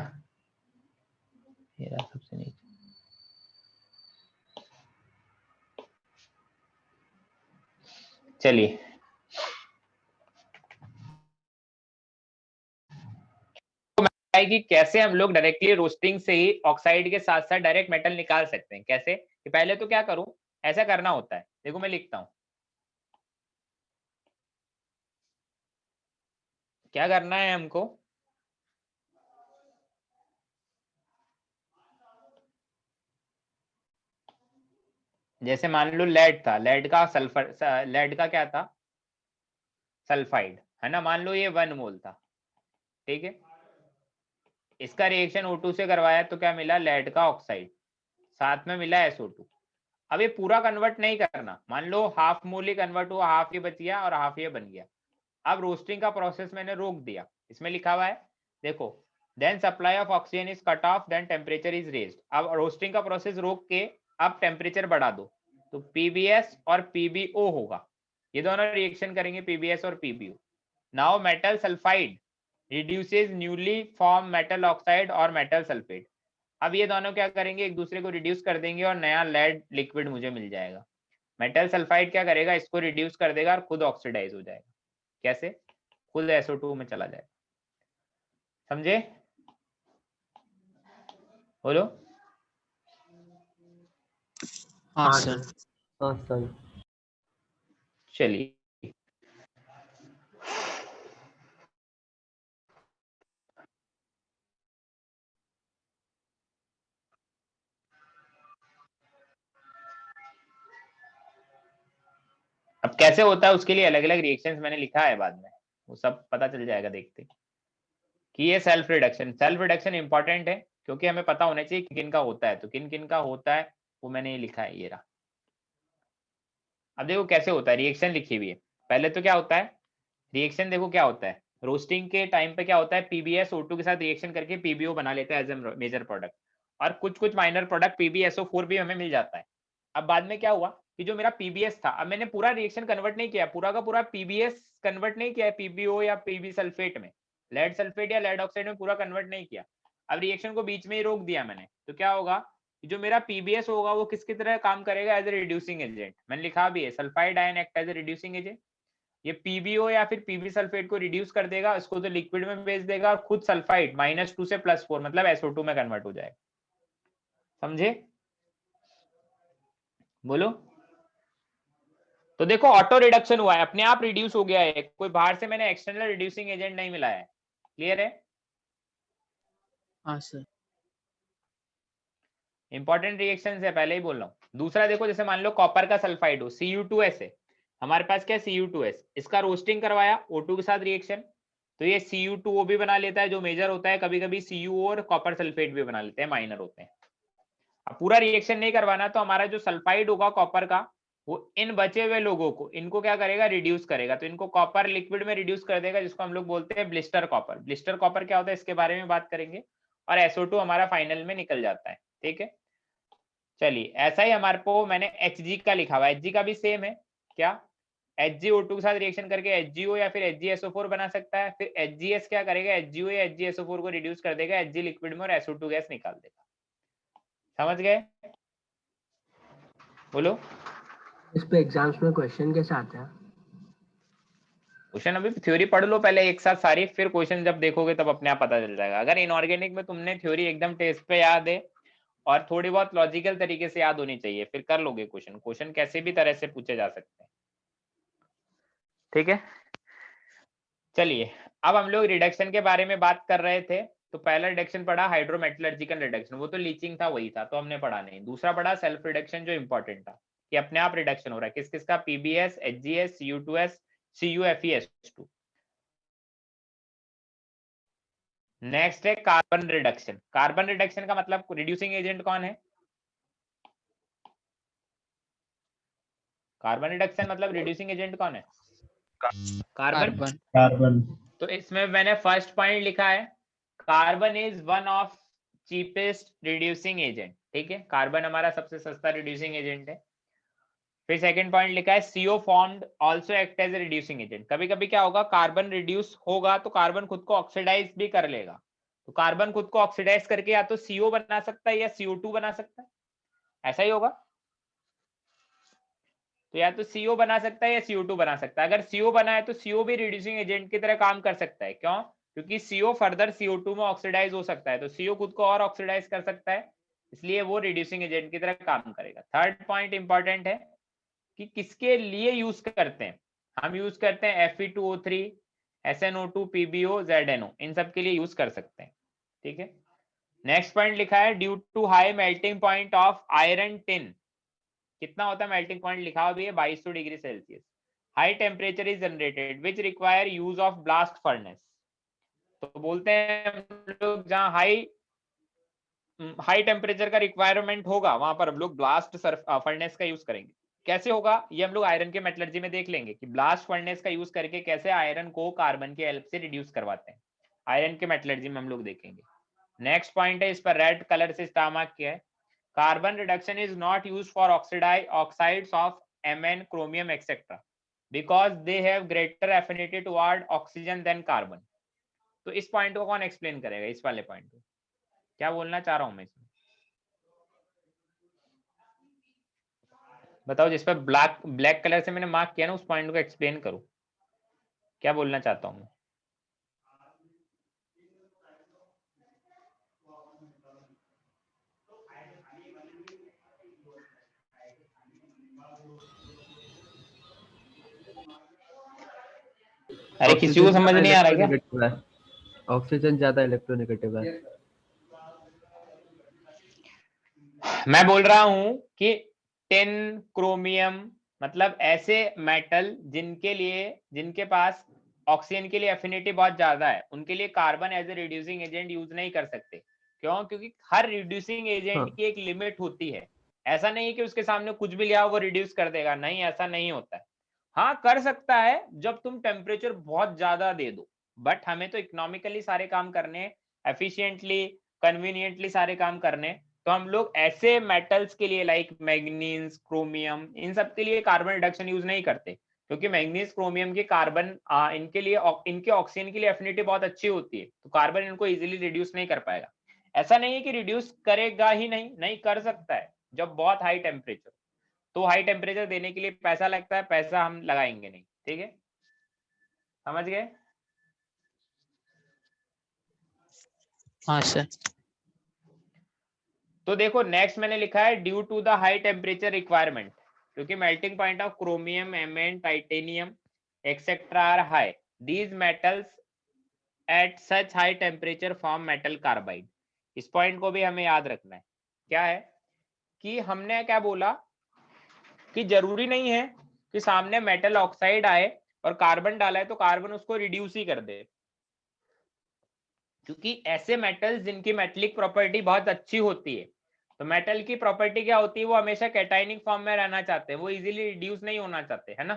ये रहा सबसे नीचे। चलिए, कि कैसे हम लोग डायरेक्टली रोस्टिंग से ही ऑक्साइड के साथ साथ डायरेक्ट मेटल निकाल सकते हैं। कैसे कि पहले तो क्या करूं, ऐसा करना होता है, देखो मैं लिखता हूं क्या करना है हमको। जैसे मान लो लेड था, लेड का सल्फर, लेड का क्या था, सल्फाइड है ना, मान लो ये 1 मोल था। ठीक है, इसका रिएक्शन O2 से करवाया तो क्या मिला, लेड का ऑक्साइड, साथ में मिला SO2। अब ये पूरा कन्वर्ट नहीं करना, मान लो हाफ मोल ही कन्वर्ट हुआ, हाफ ये बच गया और हाफ ये बन गया। अब रोस्टिंग का प्रोसेस मैंने रोक दिया, इसमें लिखा हुआ है देखो, then supply of oxygen is cut off, then temperature is raised. अब रोस्टिंग का प्रोसेस रोक के अब टेम्परेचर बढ़ा दो, तो PbS और PbO होगा, ये दोनों रिएक्शन करेंगे, PbS और PbO। Now metal sulphide reduces newly form metal oxide और मेटल सल्फेट। अब ये दोनों क्या करेंगे, एक दूसरे को रिड्यूस कर देंगे और नया लेड लिक्विड मुझे मिल जाएगा। मेटल सल्फाइड क्या करेगा, इसको रिड्यूस कर देगा और खुद ऑक्सीडाइज हो जाएगा। कैसे? खुद SO2 में चला जाएगा। समझे? बोलो। हाँ सर। हाँ सर। चलिए, अब कैसे होता है उसके लिए अलग अलग रिएक्शंस मैंने लिखा है, बाद में वो सब पता चल जाएगा देखते कि ये सेल्फ रिडक्शन इंपॉर्टेंट है, क्योंकि हमें पता होना चाहिए कि किन का होता है, तो किन किन का होता है वो मैंने ये लिखा है, ये रहा। अब देखो कैसे होता है, रिएक्शन लिखी हुई है। पहले तो क्या होता है रिएक्शन, देखो क्या होता है, रोस्टिंग के टाइम पे क्या होता है, PbS O2 के साथ रिएक्शन करके PbO बना लेता है एज ए मेजर प्रोडक्ट, और कुछ कुछ माइनर प्रोडक्ट PbSO4 भी हमें मिल जाता है। अब बाद में क्या हुआ कि जो मेरा PbS था, अब मैंने पूरा रिएक्शन कन्वर्ट नहीं किया, पूरा का पूरा PbS कन्वर्ट नहीं किया है PbO या Pb सल्फेट में, लेड सल्फेट या लेड ऑक्साइड में पूरा कन्वर्ट नहीं किया। अब रिएक्शन को बीच में ही रोक दिया मैंने, तो क्या होगा, जो मेरा PbS होगा वो किसकी तरह काम करेगा, एज ए रिड्यूसिंग एजेंट। मैंने लिखा भी है, sulphide ion act as a reducing agent. ये PbO या फिर Pb सल्फेट को रिड्यूस कर देगा, इसको तो लिक्विड में भेज देगा, और खुद सल्फाइड -2 से +4 मतलब SO2 में कन्वर्ट हो जाएगा। समझे? बोलो। तो देखो ऑटो रिडक्शन हुआ है, अपने आप रिड्यूस हो गया है, कोई बाहर से मैंने एक्सटर्नल रिड्यूसिंग एजेंट नहीं मिला है। क्लियर है? हाँ सर। इंपॉर्टेंट रिएक्शन है, पहले ही बोल रहा हूँ। दूसरा देखो, जैसे मान लो कॉपर का सल्फाइड हो, Cu2S है हमारे पास, क्या Cu2S, इसका रोस्टिंग करवाया O2 के साथ रिएक्शन, तो ये Cu2O भी बना लेता है जो मेजर होता है, कभी कभी Cu और कॉपर सल्फेट भी बना लेते हैं, माइनर होते हैं। अब पूरा रिएक्शन नहीं करवाना, तो हमारा जो सल्फाइड होगा कॉपर का, वो इन बचे हुए लोगों को, इनको क्या करेगा, रिड्यूस करेगा। तो इनको कॉपर लिक्विड में रिड्यूस कर देगा, जिसको हम लोग बोलते हैं ब्लिस्टर कॉपर। ब्लिस्टर कॉपर क्या होता है इसके बारे में बात करेंगे, और SO2 हमारा फाइनल में निकल जाता है। ठीक है, चलिए ऐसा ही हमारे को मैंने Hg का लिखा हुआ है, Hg का भी सेम है क्या, HgO2 के साथ रिएक्शन करके HgO या फिर HgSO4 बना सकता है। फिर HgS क्या करेगा, HgO या HgSO4 को रिड्यूस कर देगा Hg लिक्विड में और SO2 गैस निकाल देगा। समझ गए, बोलो। इस पे एग्जाम्स में क्वेश्चन कैसे आते हैं? क्वेश्चन अभी थ्योरी पढ़ लो पहले एक साथ सारी, फिर क्वेश्चन जब देखोगे तब अपने आप पता चल जाएगा। अगर इनऑर्गेनिक में तुमने थ्योरी एकदम टेस्ट पे याद है और थोड़ी बहुत लॉजिकल तरीके से याद होनी चाहिए, फिर कर लोगे क्वेश्चन। क्वेश्चन कैसे भी तरह से पूछे जा सकते हैं। ठीक है, चलिए अब हम लोग रिडक्शन के बारे में बात कर रहे थे। तो पहला रिडक्शन पढ़ा हाइड्रोमेटलर्जिकल रिडक्शन, वो तो लीचिंग था, वही था, तो हमने पढ़ा नहीं। दूसरा पढ़ा सेल्फ रिडक्शन, जो इंपॉर्टेंट था कि अपने आप रिडक्शन हो रहा है। किस किस का, PbS, HgS, Cu2s, CuFeS2। Next है कार्बन रिडक्शन। कार्बन रिडक्शन का मतलब रिड्यूसिंग एजेंट कौन है, कार्बन रिडक्शन मतलब रिड्यूसिंग एजेंट कौन है, कार्बन। कार्बन। तो इसमें मैंने फर्स्ट पॉइंट लिखा है, carbon is one of cheapest reducing agent. ठीक है, कार्बन हमारा सबसे सस्ता रिड्यूसिंग एजेंट है। फिर सेकंड पॉइंट लिखा है, CO formed also act as a reducing agent. कभी कभी क्या होगा, कार्बन रिड्यूस होगा तो कार्बन खुद को ऑक्सीडाइज भी कर लेगा। तो कार्बन खुद को ऑक्सीडाइज करके या तो CO बना सकता है या CO2 बना सकता है, ऐसा ही होगा। तो या तो CO बना सकता है या CO2 बना सकता है। अगर CO बना है तो CO भी रिड्यूसिंग एजेंट की तरह काम कर सकता है। क्यों, क्योंकि CO फर्दर CO2 में ऑक्सीडाइज हो सकता है, तो CO खुद को और ऑक्सीडाइज कर सकता है, इसलिए वो रिड्यूसिंग एजेंट की तरह काम करेगा। थर्ड पॉइंट इंपॉर्टेंट है कि किसके लिए यूज करते हैं, हम यूज करते हैं Fe2O3, SnO2, PbO, ZnO, इन सब के लिए यूज कर सकते हैं। ठीक है, नेक्स्ट पॉइंट लिखा है, due to high melting point of iron tin. कितना होता है मेल्टिंग पॉइंट, लिखा हुआ भी है 2200 degree Celsius. High temperature is generated which require use of blast furnace. तो बोलते हैं हम लोग जहां हाई टेम्परेचर का रिक्वायरमेंट होगा वहां पर हम लोग ब्लास्ट फर्नेस का यूज करेंगे। कैसे होगा ये हम लोग आयरन के मेटलर्जी में देख लेंगे कि ब्लास्ट फर्नेस का यूज करके कैसे आयरन को कार्बन की हेल्प से रिड्यूस करवाते हैं, आयरन के मेटलर्जी में हम लोग देखेंगे। नेक्स्ट पॉइंट है, इस पर रेड कलर से स्टार मार्क किया है, carbon reduction is not used for oxides of Mn, chromium etc because they have greater affinity toward oxygen than carbon। तो इस पॉइंट को कौन एक्सप्लेन करेगा, इस वाले पॉइंट को क्या बोलना चाह रहा हूं मैं इसमें, बताओ। जिस पर ब्लैक कलर से मैंने मार्क किया ना, उस पॉइंट को एक्सप्लेन करो, क्या बोलना चाहता हूं मैं। अरे किसी को समझ नहीं आ रहा क्या, ऑक्सीजन ज्यादा इलेक्ट्रोनेगेटिव है। मैं बोल रहा हूं कि टिन, क्रोमियम, मतलब ऐसे मेटल जिनके पास ऑक्सीजन के लिए एफिनिटी बहुत ज्यादा है, उनके लिए carbon as a reducing agent use नहीं कर सकते। क्यों, क्योंकि हर रिड्यूसिंग एजेंट की एक लिमिट होती है। ऐसा नहीं कि उसके सामने कुछ भी लिया वो रिड्यूस कर देगा, नहीं, ऐसा नहीं होता है। हाँ कर सकता है जब तुम टेम्परेचर बहुत ज्यादा दे दो, बट हमें तो इकोनॉमिकली सारे काम करने, एफिशिएंटली, कन्वीनियंटली सारे काम करने, तो हम लोग ऐसे मेटल्स के लिए लाइक मैग्नीज, क्रोमियम, इन सब के लिए कार्बन रिडक्शन यूज नहीं करते। क्योंकि मैग्नीज, क्रोमियम के कार्बन इनके लिए इनके ऑक्सीजन के लिए एफिनिटी बहुत अच्छी होती है, तो कार्बन इनको इजीली रिड्यूस नहीं कर पाएगा। ऐसा नहीं है कि रिड्यूस करेगा ही नहीं कर सकता है जब बहुत हाई टेम्परेचर। तो हाई टेम्परेचर देने के लिए पैसा लगता है, पैसा हम लगाएंगे नहीं। ठीक है, समझ गए। हाँ सर। तो देखो नेक्स्ट मैंने लिखा है, due to the high temperature requirement, क्योंकि melting point of chromium, Mn, titanium etcetera are high, these metals at such high temperature form metal carbide. इस पॉइंट को भी हमें याद रखना है। क्या है कि हमने क्या बोला कि जरूरी नहीं है कि सामने मेटल ऑक्साइड आए और कार्बन डाला है तो कार्बन उसको रिड्यूस ही कर दे, क्योंकि ऐसे मेटल्स जिनकी मेटलिक प्रॉपर्टी बहुत अच्छी होती है, तो मेटल की प्रॉपर्टी क्या होती है, वो हमेशा कैटायनिक फॉर्म में रहना चाहते हैं, वो इजीली रिड्यूस नहीं होना चाहते, है ना।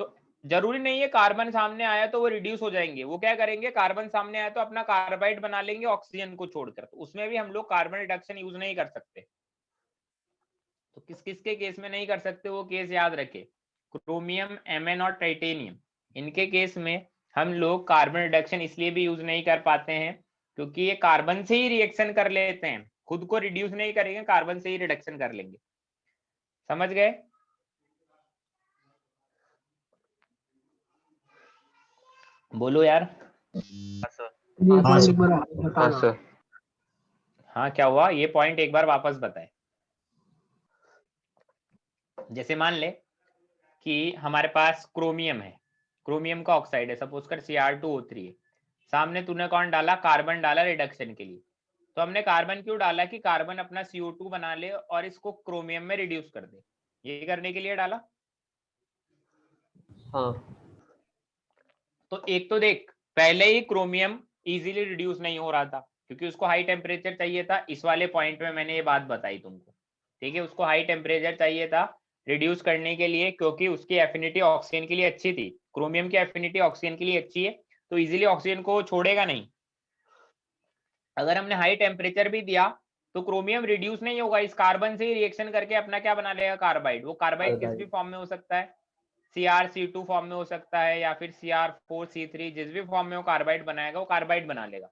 तो जरूरी नहीं है कार्बन सामने आया तो वो रिड्यूस हो जाएंगे, वो क्या करेंगे, कार्बन सामने आया तो अपना कार्बाइड बना लेंगे ऑक्सीजन को छोड़कर, तो उसमें भी हम लोग कार्बन रिडक्शन यूज नहीं कर सकते। तो किस किस के केस में नहीं कर सकते वो केस याद रखे, क्रोमियम, Mn और टाइटेनियम, इनके केस में हम लोग कार्बन रिडक्शन इसलिए भी यूज नहीं कर पाते हैं क्योंकि ये कार्बन से ही रिएक्शन कर लेते हैं, खुद को रिड्यूस नहीं करेंगे, कार्बन से ही रिडक्शन कर लेंगे। समझ गए? बोलो यार। हाँ सर। ये हाँ एक सर। बार हाँ बताना। सर। हाँ क्या हुआ, ये पॉइंट एक बार वापस बताए। जैसे मान ले कि हमारे पास क्रोमियम है, क्रोमियम का ऑक्साइड है, सपोज कर Cr2O3 है, सामने तूने कौन डाला, कार्बन डाला रिडक्शन के लिए। तो हमने कार्बन क्यों डाला कि कार्बन अपना CO2 बना ले और इसको क्रोमियम में रिड्यूस कर दे, ये करने के लिए डाला। हाँ तो एक तो देख, पहले ही क्रोमियम इजीली रिड्यूस नहीं हो रहा था क्योंकि उसको हाई टेम्परेचर चाहिए था, इस वाले पॉइंट में मैंने ये बात बताई तुमको, ठीक है, उसको हाई टेम्परेचर चाहिए था रिड्यूस करने के लिए क्योंकि उसकी एफिनिटी ऑक्सीजन के लिए अच्छी थी, क्रोमियम की एफिनिटी ऑक्सीजन के लिए अच्छी है तो इजीली ऑक्सीजन को छोड़ेगा नहीं। अगर हमने हाई टेम्परेचर भी दिया तो क्रोमियम रिड्यूस नहीं होगा, इस कार्बन से ही रिएक्शन करके अपना क्या बना लेगा, कार्बाइड। वो कार्बाइड किस भी फॉर्म में हो सकता है, CrC2 फॉर्म में हो सकता है या फिर Cr4C3, जिस भी फॉर्म में वो कार्बाइड बनाएगा वो कार्बाइड बना लेगा।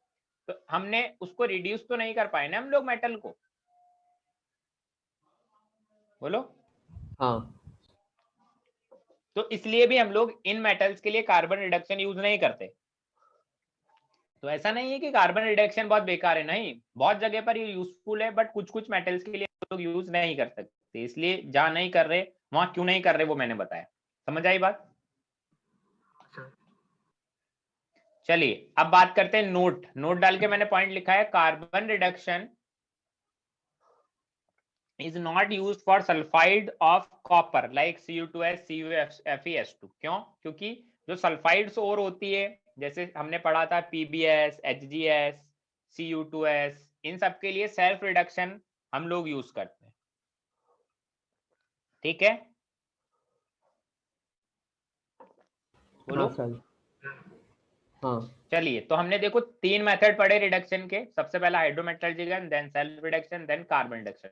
तो हमने उसको रिड्यूस तो नहीं कर पाए ना हम लोग मेटल को, बोलो। हाँ तो इसलिए भी हम लोग इन मेटल्स के लिए कार्बन रिडक्शन यूज नहीं करते। तो ऐसा नहीं है कि कार्बन रिडक्शन बहुत बेकार है, नहीं, बहुत जगह पर ये यूजफुल है, बट कुछ कुछ मेटल्स के लिए लोग यूज नहीं कर सकते, इसलिए जहां नहीं कर रहे वहां क्यों नहीं कर रहे वो मैंने बताया। समझ आई बात? चलिए अब बात करते हैं नोट। नोट डाल के मैंने पॉइंट लिखा है, carbon reduction is not used for sulfide of copper like Cu2s, CuFeS2। क्यों? क्योंकि जो सल्फाइड्स और होती है, जैसे हमने पढ़ा था PbS, HgS, Cu2s, इन सब के लिए सेल्फ रिडक्शन हम लोग यूज करते हैं, ठीक है, बोलो। हाँ सर। हाँ चलिए तो हमने देखो 3 मेथड पढ़े रिडक्शन के, सबसे पहला hydrometallurgical, then self reduction, then carbon reduction.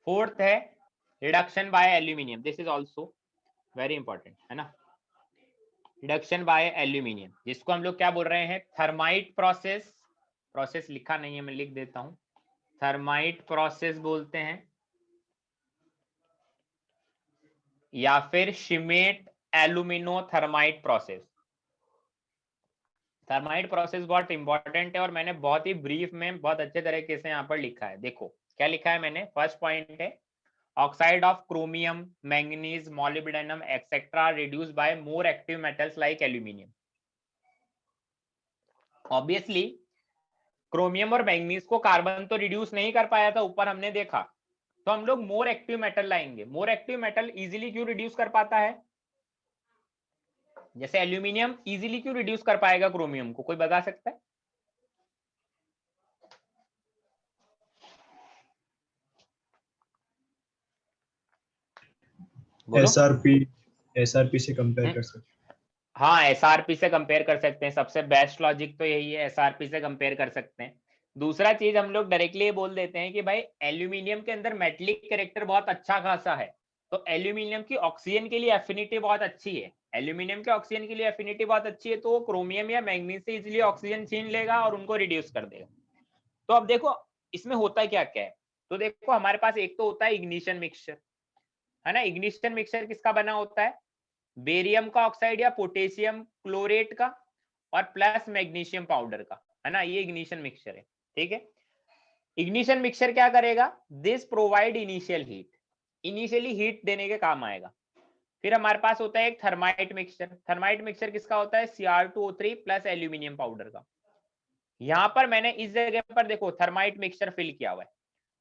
Fourth है reduction by aluminium, this is also very important, है ना, रिडक्शन बाय एल्यूमिनियम, जिसको हम लोग क्या बोल रहे हैं, थर्माइट प्रोसेस। प्रोसेस लिखा नहीं है, मैं लिख देता हूं, थर्माइट प्रोसेस बोलते हैं या फिर Schmidt alumino thermite process. Thermite process बहुत इंपॉर्टेंट है और मैंने बहुत ही ब्रीफ में बहुत अच्छे तरीके से यहाँ पर लिखा है। देखो क्या लिखा है मैंने, फर्स्ट पॉइंट है oxide of chromium, manganese, molybdenum etcetera reduce by more active metals like aluminium. Obviously chromium और मैंगनीज को कार्बन तो रिड्यूस नहीं कर पाया था, ऊपर हमने देखा, तो हम लोग मोर एक्टिव मेटल लाएंगे। मोर एक्टिव मेटल इजीली क्यों रिड्यूस कर पाता है, जैसे एल्यूमिनियम इजीली क्यों रिड्यूस कर पाएगा क्रोमियम को, कोई बता सकता है? बोलो। एसआरपी से कंपेयर कर सकते हैं। हाँ एसआरपी से कंपेयर कर सकते हैं, सबसे बेस्ट लॉजिक तो यही है, एसआरपी से कंपेयर कर सकते हैं। दूसरा चीज हम लोग डायरेक्टली ये बोल देते हैं कि भाई एल्यूमिनियम के अंदर मेटलिक कैरेक्टर बहुत अच्छा खासा है, तो एल्यूमिनियम की ऑक्सीजन के लिए एफिनिटी बहुत अच्छी है, एल्यूमिनियम के ऑक्सीजन के लिए एफिनिटी बहुत अच्छी है, तो वो क्रोमियम या मैंगनीज से इजीली ऑक्सीजन छीन लेगा और उनको रिड्यूस कर देगा। तो अब देखो इसमें होता क्या क्या है, तो देखो हमारे पास एक तो होता है इग्निशन मिक्सचर, है ना। इग्निशन मिक्सचर किसका बना होता है, बेरियम का ऑक्साइड या पोटेशियम क्लोरेट का और प्लस मैग्नीशियम पाउडर का, है ना, ये इग्निशन मिक्सचर है, ठीक है। इग्निशन मिक्सचर क्या करेगा, this provide initial heat, initially heat देने के काम आएगा। फिर हमारे पास होता है एक थर्माइट मिक्सचर, थर्माइट मिक्सचर किसका होता है, Cr2O3 प्लस एल्यूमिनियम पाउडर का। यहां पर मैंने इस जगह पर देखो थर्माइट मिक्सचर फिल किया हुआ है,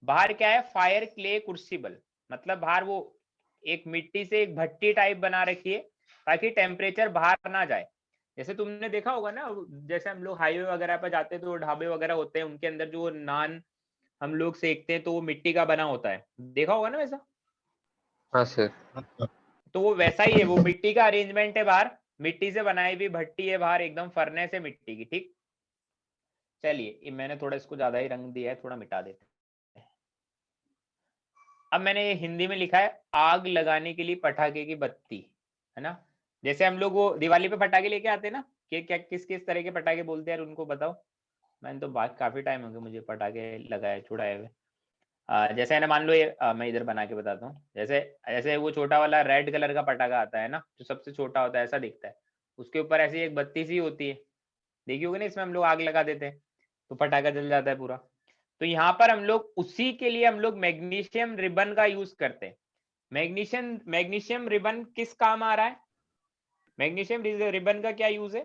बाहर क्या है, फायर क्ले क्रूसिबल, मतलब बाहर वो एक मिट्टी से एक भट्टी टाइप बना रखी है ताकि टेम्परेचर बाहर ना जाए। जैसे तुमने देखा होगा ना, जैसे हम लोग हाईवे वगैरह पर जाते हैं तो ढाबे वगैरह होते हैं, उनके अंदर जो नान हम लोग सेकते हैं तो वो मिट्टी का बना होता है, देखा होगा ना वैसा। हाँ सर। तो वो वैसा ही है, वो मिट्टी का अरेंजमेंट है बाहर, मिट्टी से बनाई हुई भट्टी है बाहर, एकदम फर्नेस है मिट्टी की, ठीक। चलिए मैंने थोड़ा इसको ज्यादा ही रंग दिया है, थोड़ा मिटा देते हैं। अब मैंने ये हिंदी में लिखा है आग लगाने के लिए पटाखे की बत्ती, है ना। जैसे हम लोग वो दिवाली पे पटाखे लेके आते हैं ना, कि क्या किस किस तरह के पटाखे बोलते हैं यार, उनको बताओ। मैंने तो बात काफी टाइम हो गया मुझे पटाखे लगाए छुड़ाए हुए। जैसे है ना, मान लो ये मैं इधर बना के बताता हूँ। जैसे ऐसे वो छोटा वाला रेड कलर का पटाखा आता है ना, जो सबसे छोटा होता है, ऐसा दिखता है, उसके ऊपर ऐसी एक बत्ती सी होती है, देखी होगी ना, इसमें हम लोग आग लगा देते हैं तो पटाखा जल जाता है पूरा। तो यहाँ पर हम लोग उसी के लिए हम लोग मैग्नीशियम रिबन का यूज करते हैं। मैग्नीशियम रिबन किस काम आ रहा है, मैग्नीशियम रिबन का क्या यूज है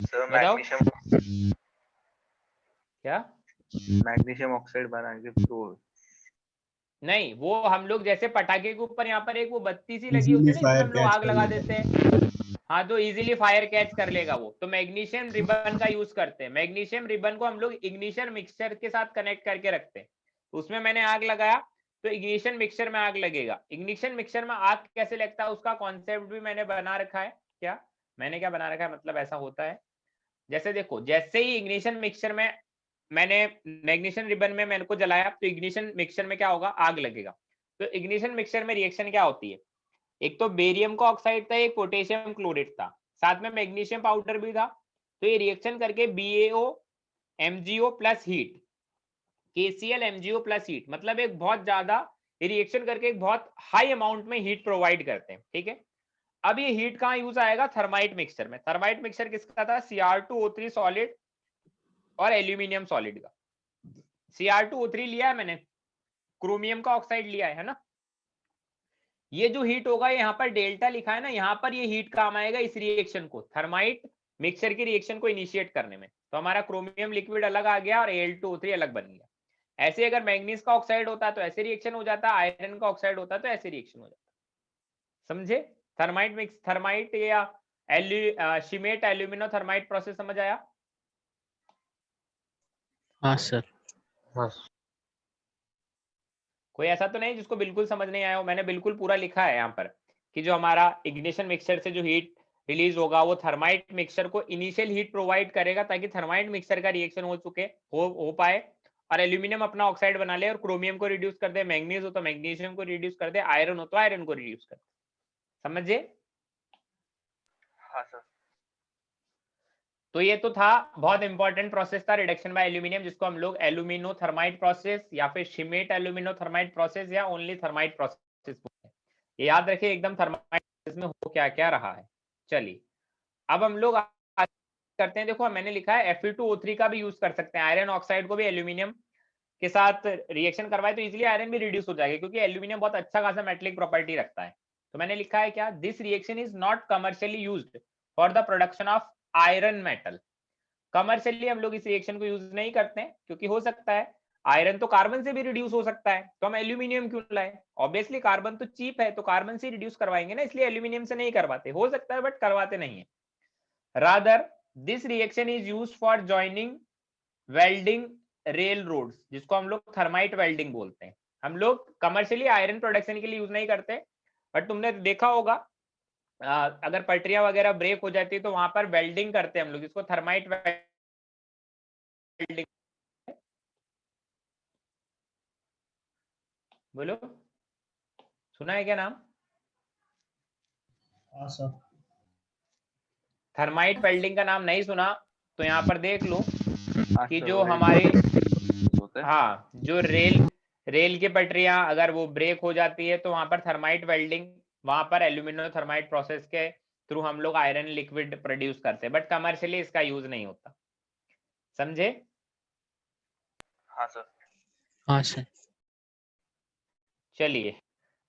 सर बताओ मैग्नीशियम, क्या। मैग्नीशियम ऑक्साइड बनाएंगे तो नहीं, वो हम लोग जैसे पटाखे के ऊपर यहाँ पर एक वो बत्ती सी लगी इजीली होती है ना, जिसमें फायर हम लोग कैच आग कर लगा लेगा। देते हैं। हाँ, तो इजीली फायर कैच कर लेगा वो, तो मैग्नीशियम रिबन का यूज करते हैं। मैग्नीशियम रिबन को हम लोग इग्निशन मिक्सचर के साथ कनेक्ट करके रखते हैं। उसमें मैंने आग लगाया तो इग्निशन मिक्सचर में आग लगेगा। इग्निशन मिक्सचर में आग कैसे लगता है उसका कॉन्सेप्ट भी मैंने बना रखा है। क्या मैंने क्या बना रखा है, मतलब ऐसा होता है, जैसे देखो, जैसे ही इग्निशन मिक्सचर में मैंने मैग्नीशियम रिबन में मैंने को जलाया तो इग्निशन मिक्सचर में क्या होगा, आग लगेगा। तो इग्निशन मिक्सचर में रिएक्शन क्या होती है, एक तो बेरियम का ऑक्साइड था, एक पोटेशियम क्लोराइड था, साथ में मैग्नीशियम पाउडर भी था। तो ये रिएक्शन करके BaO MgO plus heat, KCl MgO plus heat, मतलब एक बहुत ज्यादा रिएक्शन करके एक बहुत हाई अमाउंट में हीट प्रोवाइड करते हैं, ठीक है। अब ये हीट कहाँ यूज आएगा, थर्माइट मिक्सचर में। थर्माइट मिक्सचर किसका था, Cr2O3 सॉलिड और एल्यूमिनियम सॉलिड का। Cr2O3 लिया है मैंने, क्रोमियम का ऑक्साइड लिया है ना। ये जो हीट होगा, यहाँ पर डेल्टा लिखा है ना, यहाँ पर ये हीट काम आएगा इस रिएक्शन को, थर्माइट मिक्सचर की रिएक्शन को इनिशिएट करने में। तो हमारा क्रोमियम लिक्विड अलग आ गया और Al2O3 अलग बन गया। ऐसे अगर मैग्नीज का ऑक्साइड होता तो ऐसे रिएक्शन हो जाता, आयरन का ऑक्साइड होता तो ऐसे रिएक्शन हो जाता। समझे, थर्माइट या शिमेट एल्यूमिनो थर्माइट प्रोसेस समझ आया। हाँ सर। हाँ कोई ऐसा तो नहीं जिसको बिल्कुल समझ नहीं आया हो, मैंने बिल्कुल पूरा लिखा है यहाँ पर कि जो हमारा इग्निशन मिक्सचर से जो हीट रिलीज होगा वो थर्माइट मिक्सचर को इनिशियल हीट प्रोवाइड करेगा, ताकि थर्माइट मिक्सचर का रिएक्शन हो पाए और एल्यूमिनियम अपना ऑक्साइड बना ले और क्रोमियम को रिड्यूस कर दे, मैग्नीज हो तो मैग्नीशियम को रिड्यूस कर दे, आयरन हो तो आयरन को रिड्यूस कर दे। समझे। हाँ सर। तो ये तो था, बहुत इंपॉर्टेंट प्रोसेस था रिडक्शन बाय एल्यूमिनियम, जिसको हम लोग एल्यूमिनो थर्माइट प्रोसेस या फिर शिमेट एल्यूमिनो थर्माइट प्रोसेस या ओनली थर्माइट प्रोसेस बोलते हैं। ये याद रखिए एकदम, थर्माइट प्रोसेस में हो क्या क्या रहा है। चलिए अब हम लोग करते हैं। देखो मैंने लिखा है Fe2O3 का भी यूज कर सकते हैं, आयरन ऑक्साइड को भी एल्यूमिनियम के साथ रिएक्शन करवाए तो इजीली आयरन भी रिड्यूस हो जाएगा, क्योंकि एल्यूमिनियम बहुत अच्छा खासा मेटलिक प्रॉपर्टी रखता है। तो मैंने लिखा है क्या, this reaction is not commercially used for the production of iron metal. Commercially हम लोग इस रिएक्शन को यूज नहीं करते हैं, क्योंकि हो सकता है आयरन तो कार्बन से भी रिड्यूस हो सकता है, तो हम एल्यूमिनियम क्यों लाए। ऑब्वियसली कार्बन तो चीप है तो कार्बन से रिड्यूस करवाएंगे ना, इसलिए एल्यूमिनियम से नहीं करवाते। हो सकता है बट करवाते नहीं है। Rather this reaction is used for joining welding rail rods, जिसको हम लोग थर्माइट वेल्डिंग बोलते हैं। हम लोग कमर्शियली आयरन प्रोडक्शन के लिए यूज नहीं करते, बट तुमने देखा होगा अगर पटरियां वगैरह ब्रेक हो जाती है तो वहां पर वेल्डिंग करते हैं हम लोग, जिसको थर्माइट वेल्डिंग। बोलो, सुना है क्या नाम, हाँ सर। थर्माइट वेल्डिंग का नाम नहीं सुना तो यहाँ पर देख लो हाँ कि सर, जो वही हमारी होता है। हाँ, जो रेल की पटरियां अगर वो ब्रेक हो जाती है तो वहां पर थर्माइट वेल्डिंग, वहां पर एल्यूमिनो थर्माइट प्रोसेस के थ्रू हम लोग आयरन लिक्विड प्रोड्यूस करते हैं, बट कमर्शियली इसका यूज नहीं होता। समझे। हाँ सर। हाँ सर। चलिए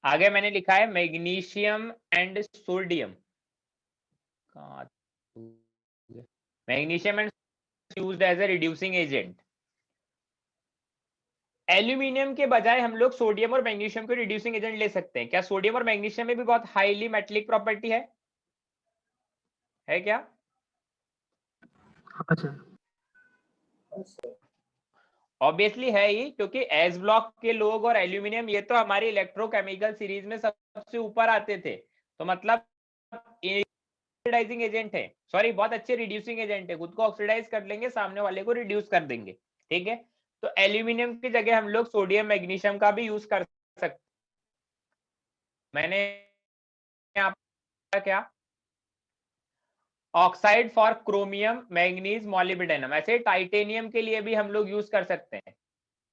आगे मैंने लिखा है magnesium and sodium. Magnesium and used as a reducing agent. Aluminium के बजाय हम लोग सोडियम और मैग्नीशियम को रिड्यूसिंग एजेंट ले सकते हैं क्या। सोडियम और मैग्नीशियम में भी बहुत हाईली मेटलिक प्रॉपर्टी है क्या। हाँ सर। ऑब्वियसली है ही, क्योंकि एस ब्लॉक के लोग और एल्यूमिनियम ये तो हमारी इलेक्ट्रोकेमिकल सीरीज में सबसे ऊपर आते थे, तो मतलब ऑक्सीडाइजिंग एजेंट है, सॉरी बहुत अच्छे रिड्यूसिंग एजेंट है, खुद को ऑक्सीडाइज कर लेंगे, सामने वाले को रिड्यूस कर देंगे, ठीक है। तो एल्यूमिनियम की जगह हम लोग सोडियम मैग्नीशियम का भी यूज कर सकते। मैंने क्या oxide for chromium manganese molybdenum, ऐसे टाइटेनियम के लिए भी हम लोग यूज कर सकते हैं,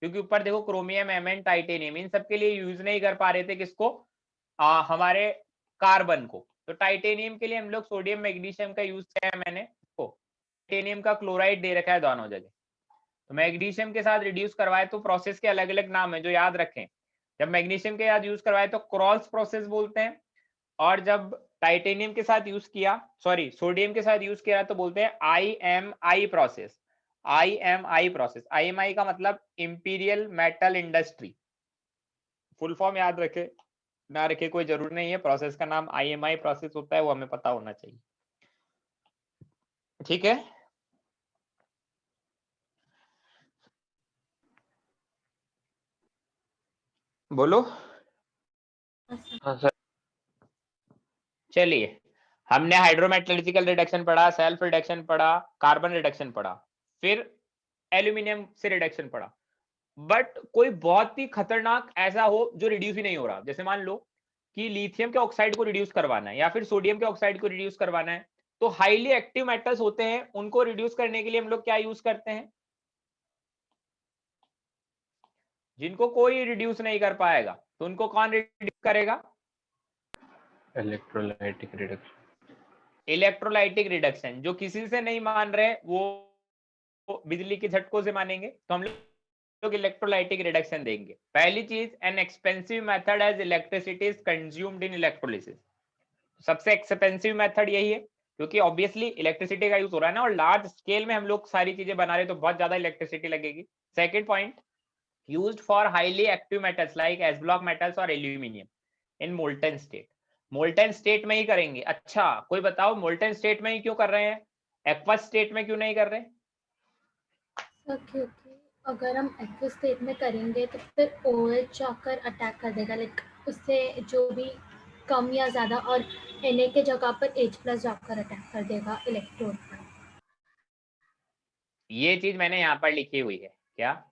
क्योंकि ऊपर देखो क्रोमियम, एमएन, टाइटेनियम, इन सब के लिए यूज नहीं कर पा रहे थे किसको, हमारे कार्बन को, तो टाइटेनियम के लिए हम लोग सोडियम मैग्नीशियम का यूज किया है मैंने, टाइटेनियम का क्लोराइड दे रखा है दोनों जगह, तो मैग्नीशियम के साथ रिड्यूस करवाए तो प्रोसेस के अलग अलग नाम है जो याद रखें, जब मैग्नीशियम के साथ यूज करवाए तो क्रॉल्स प्रोसेस बोलते हैं, और जब टाइटेनियम के साथ यूज किया, सॉरी सोडियम के साथ यूज किया तो बोलते हैं IMI process. IMI process, IMI का मतलब imperial metal industry, full form याद रखे ना रखे कोई जरूर नहीं है, प्रोसेस का नाम IMI प्रोसेस होता है, वो हमें पता होना चाहिए, ठीक है। बोलो। हाँ सर। चलिए, हमने हाइड्रोमेटलर्जिकल रिडक्शन पढ़ा, सेल्फ रिडक्शन पढ़ा, कार्बन रिडक्शन पढ़ा, फिर एल्यूमिनियम से रिडक्शन पढ़ा, बट कोई बहुत ही खतरनाक ऐसा हो जो रिड्यूस ही नहीं हो रहा, जैसे मान लो कि लिथियम के ऑक्साइड को रिड्यूस करवाना है या फिर सोडियम के ऑक्साइड को रिड्यूस करवाना है, तो हाईली एक्टिव मेटल्स होते हैं, उनको रिड्यूस करने के लिए हम लोग क्या यूज करते हैं, जिनको कोई रिड्यूस नहीं कर पाएगा तो उनको कौन रिड्यूस करेगा, इलेक्ट्रोलाइटिक रिडक्शन। इलेक्ट्रोलाइटिक रिडक्शन, जो किसी से नहीं मान रहे वो बिजली के झटकों से मानेंगे, तो हम लोग इलेक्ट्रोलाइटिक रिडक्शन देंगे। पहली चीज, an expensive method as electricity is consumed in electrolysis, सबसे एक्सपेंसिव मेथड यही है, क्योंकि ऑब्वियसली इलेक्ट्रिसिटी का यूज हो रहा है ना, और लार्ज स्केल में हम लोग सारी चीजें बना रहे तो बहुत ज्यादा इलेक्ट्रिसिटी लगेगी। Second point, used for highly active metals like S block metals और aluminium in molten state, molten state में ही करेंगे। अच्छा कोई बताओ मोल्टन स्टेट में ही क्यों कर रहे हैं, एक्वस स्टेट में क्यों नहीं कर रहे? क्योंकि अगर हम एक्वस स्टेट में करेंगे तो फिर OH जाकर अटैक कर देगा, लाइक उससे जो भी कम या ज़्यादा, और Na के जगह पर H+ जाकर अटैक कर देगा इलेक्ट्रोड पर। ये चीज मैंने यहाँ पर लिखी हुई है क्या,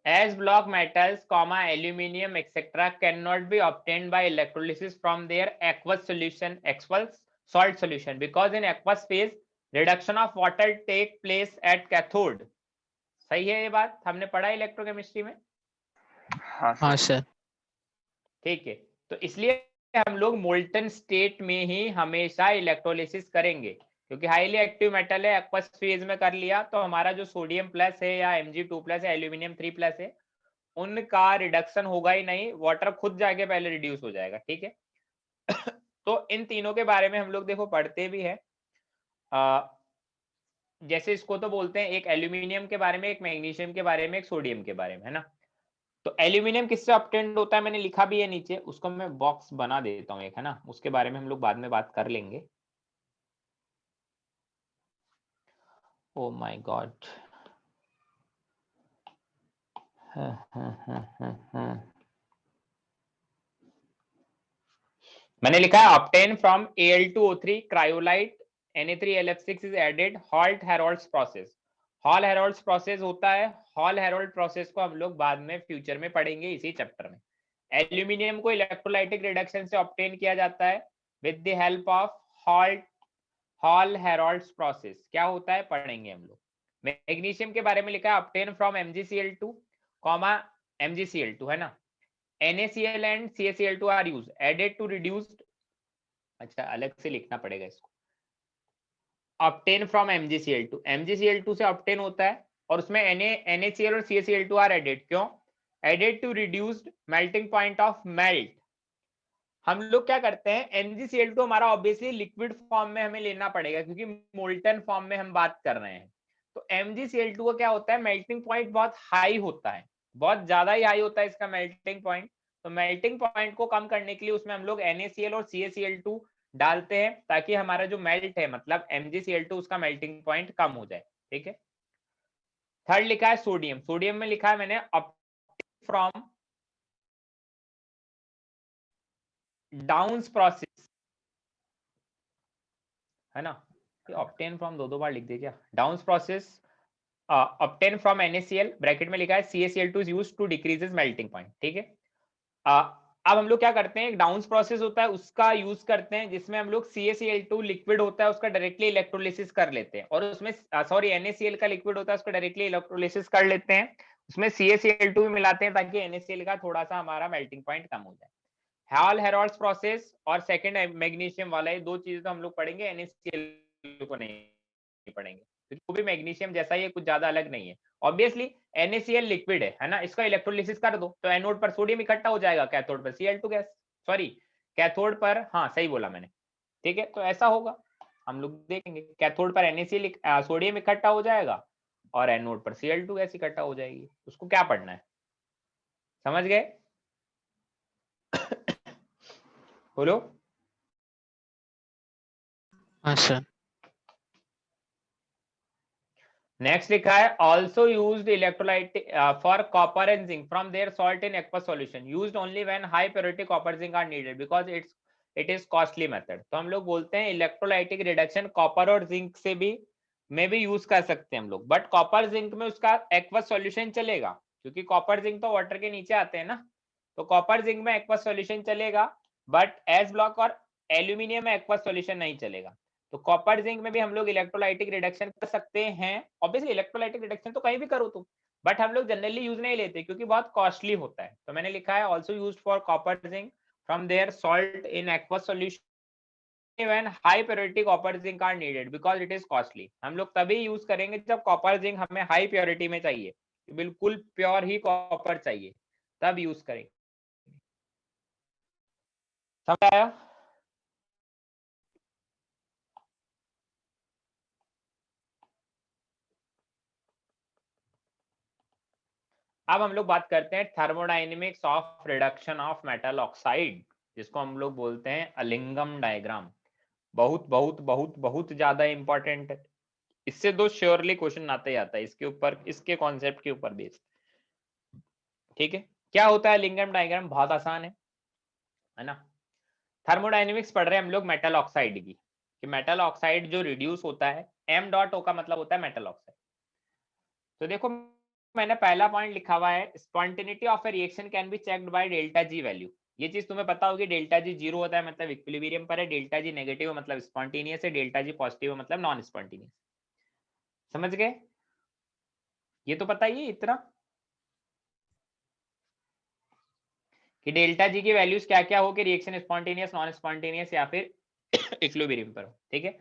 as block metals comma aluminum etc cannot be obtained by electrolysis from their aqueous solution, aqueous salt solution, because in aqueous phase reduction of water take place at cathode। सही है ये बात, हमने पढ़ा इलेक्ट्रोकेमिस्ट्री में। हाँ सर। ठीक है, तो इसलिए हम लोग मोल्टन स्टेट में ही हमेशा इलेक्ट्रोलिसिस करेंगे, क्योंकि हाईली एक्टिव मेटल है, एक्वस फेज में कर लिया तो हमारा जो सोडियम प्लस है या Mg2+ है, एल्यूमिनियम 3+ है, उनका रिडक्शन होगा ही नहीं, वाटर खुद जाके पहले रिड्यूस हो जाएगा, ठीक है। तो इन तीनों के बारे में हम लोग देखो पढ़ते भी है, जैसे इसको तो बोलते हैं एक एल्यूमिनियम के बारे में, एक मैग्नीशियम के बारे में, एक सोडियम के बारे में, है ना। तो एल्यूमिनियम किससे ऑब्टेन्ड होता है, मैंने लिखा भी है नीचे, उसको मैं बॉक्स बना देता हूँ एक, है ना, उसके बारे में हम लोग बाद में बात कर लेंगे। ओ माय गॉड, मैंने लिखा है obtain from Al2O3 cryolite Na3LF6 is added Hall Heroult's process. Hall Heroult's process होता है, हॉल हेरोल्ड प्रोसेस को हम लोग बाद में फ्यूचर में पढ़ेंगे इसी चैप्टर में। एल्यूमिनियम को इलेक्ट्रोलाइटिक रिडक्शन से ऑब्टेन किया जाता है with the help of hall Heroult's process. क्या होता है पढ़ेंगे हम लोग। मैग्नीशियम के बारे में लिखा है obtain from MgCl2 comma MgCl2, है ना। NaCl and CaCl2 are used added to reduced, अच्छा अलग से लिखना पड़ेगा इसको, obtain from MgCl2, MgCl2 से obtain होता है और उसमें NaCl और CaCl2 are added, क्यों added to reduced melting point of melt। हम लोग क्या करते हैं, MgCl2 हमारा ऑब्वियसली लिक्विड फॉर्म में हमें लेना पड़ेगा क्योंकि मोल्टन फॉर्म में हम बात कर रहे हैं। तो MgCl2 का क्या होता है, मेल्टिंग पॉइंट बहुत हाई होता है, बहुत ज्यादा ही हाई होता है इसका मेल्टिंग पॉइंट। तो मेल्टिंग पॉइंट को कम करने के लिए उसमें हम लोग NaCl और CaCl2 डालते हैं ताकि हमारा जो मेल्ट है मतलब MgCl2 उसका मेल्टिंग पॉइंट कम हो जाए, ठीक है। थर्ड लिखा है सोडियम, सोडियम में लिखा है मैंने फ्रॉम डाउन्स प्रोसेस, है ना, ऑब्टेन फ्रॉम दो बार लिख दे क्या, Downs process obtain from NaCl, bracket में लिखा है CaCl2 is used to decreases melting point, ठीक है। अब हम लोग क्या करते हैं, एक डाउन्स प्रोसेस होता है उसका यूज करते हैं, जिसमें हम लोग CaCl2 लिक्विड होता है उसका डायरेक्टली इलेक्ट्रोलिसिस कर लेते हैं, और उसमें सॉरी NaCl का लिक्विड होता है उसका डायरेक्टली इलेक्ट्रोलिसिस कर लेते हैं, उसमें CaCl2 भी मिलाते हैं ताकि NaCl का थोड़ा सा हमारा मेल्टिंग पॉइंट कम हो जाए। हॉल हेरोल्ड्स प्रोसेस और सेकंड मैग्नीशियम वाला, ये दो चीजें तो हम लोग पढ़ेंगे, NaCl को नहीं पढ़ेंगे, तो भी मैग्नीशियम जैसा ही है, कुछ ज्यादा अलग नहीं है। ऑब्वियसली NaCl लिक्विड है ना, इसका इलेक्ट्रोलिसिस कर दो तो एनोड पर सोडियम इकट्ठा हो जाएगा, कैथोड पर Cl2 गैस, सॉरी कैथोड पर, हाँ सही बोला मैंने, ठीक है। तो ऐसा होगा, हम लोग देखेंगे कैथोड पर NaCl सोडियम इकट्ठा हो जाएगा और एनोड पर Cl2 गैस इकट्ठा हो जाएगी। उसको क्या पढ़ना है, समझ गए? बोलो। हाँ सर। नेक्स्ट लिखा है also used electrolyte for copper and zinc from their salt in aqueous solution, used only when high purity copper zinc are needed because it is costly method. तो हम लोग बोलते हैं इलेक्ट्रोलाइटिक रिडक्शन कॉपर और zinc से भी में भी यूज कर सकते हैं हम लोग, बट कॉपर जिंक में उसका एक्वस सॉल्यूशन चलेगा, क्योंकि कॉपर जिंक तो वाटर के नीचे आते हैं ना, तो कॉपर जिंक में एक्वस सॉल्यूशन चलेगा, बट एस ब्लॉक और एल्यूमिनियम में एक्वस सॉल्यूशन नहीं चलेगा। तो कॉपर जिंक में भी हम लोग इलेक्ट्रोलाइटिक रिडक्शन कर सकते हैं। ऑब्वियसली इलेक्ट्रोलाइटिक रिडक्शन तो कहीं भी करो तुम, बट हम लोग जनरली यूज नहीं लेते क्योंकि बहुत कॉस्टली होता है। तो मैंने लिखा है also used for copper zinc from their salt in aqueous solution when high purity copper zinc are needed because it is costly. हम लोग तभी यूज करेंगे जब कॉपर जिंक हमें हाई प्योरिटी में चाहिए, बिल्कुल प्योर ही कॉपर चाहिए, तब यूज करेंगे। समझ आया? अब हम लोग बात करते हैं thermodynamics of reduction of metal oxide, जिसको हम लोग बोलते हैं अलिंगम डायग्राम। बहुत बहुत बहुत बहुत ज्यादा इंपॉर्टेंट है, इससे दो श्योरली क्वेश्चन आते ही आता है इसके ऊपर, इसके कॉन्सेप्ट के ऊपर बेस्ड, ठीक है। क्या होता है अलिंगम डायग्राम? बहुत आसान है ना। थर्मोडायनेमिक्स पढ़ रहे हैं हम लोग मेटल ऑक्साइड की, कि मेटल ऑक्साइड जो रिड्यूस होता है, m डॉट ओ का मतलब होता है मेटल ऑक्साइड। तो देखो मैंने पहला पॉइंट लिखा हुआ है, spontaneity of A reaction can be checked by delta G value. ये चीज तुम्हें पता होगी, डेल्टा जी जीरो होता है मतलब इक्विलिब्रियम पर है, डेल्टा जी नेगेटिव मतलब स्पॉन्टेनियस है, डेल्टा जी पॉजिटिव मतलब नॉन स्पॉन्टेनियस। समझ गए? ये तो पता ही है इतना कि डेल्टा जी की वैल्यूज क्या क्या हो कि रिएक्शन स्पॉन्टेनियस, नॉन स्पॉन्टेनियस या फिर इक्विलिब्रियम पर हो, ठीक है।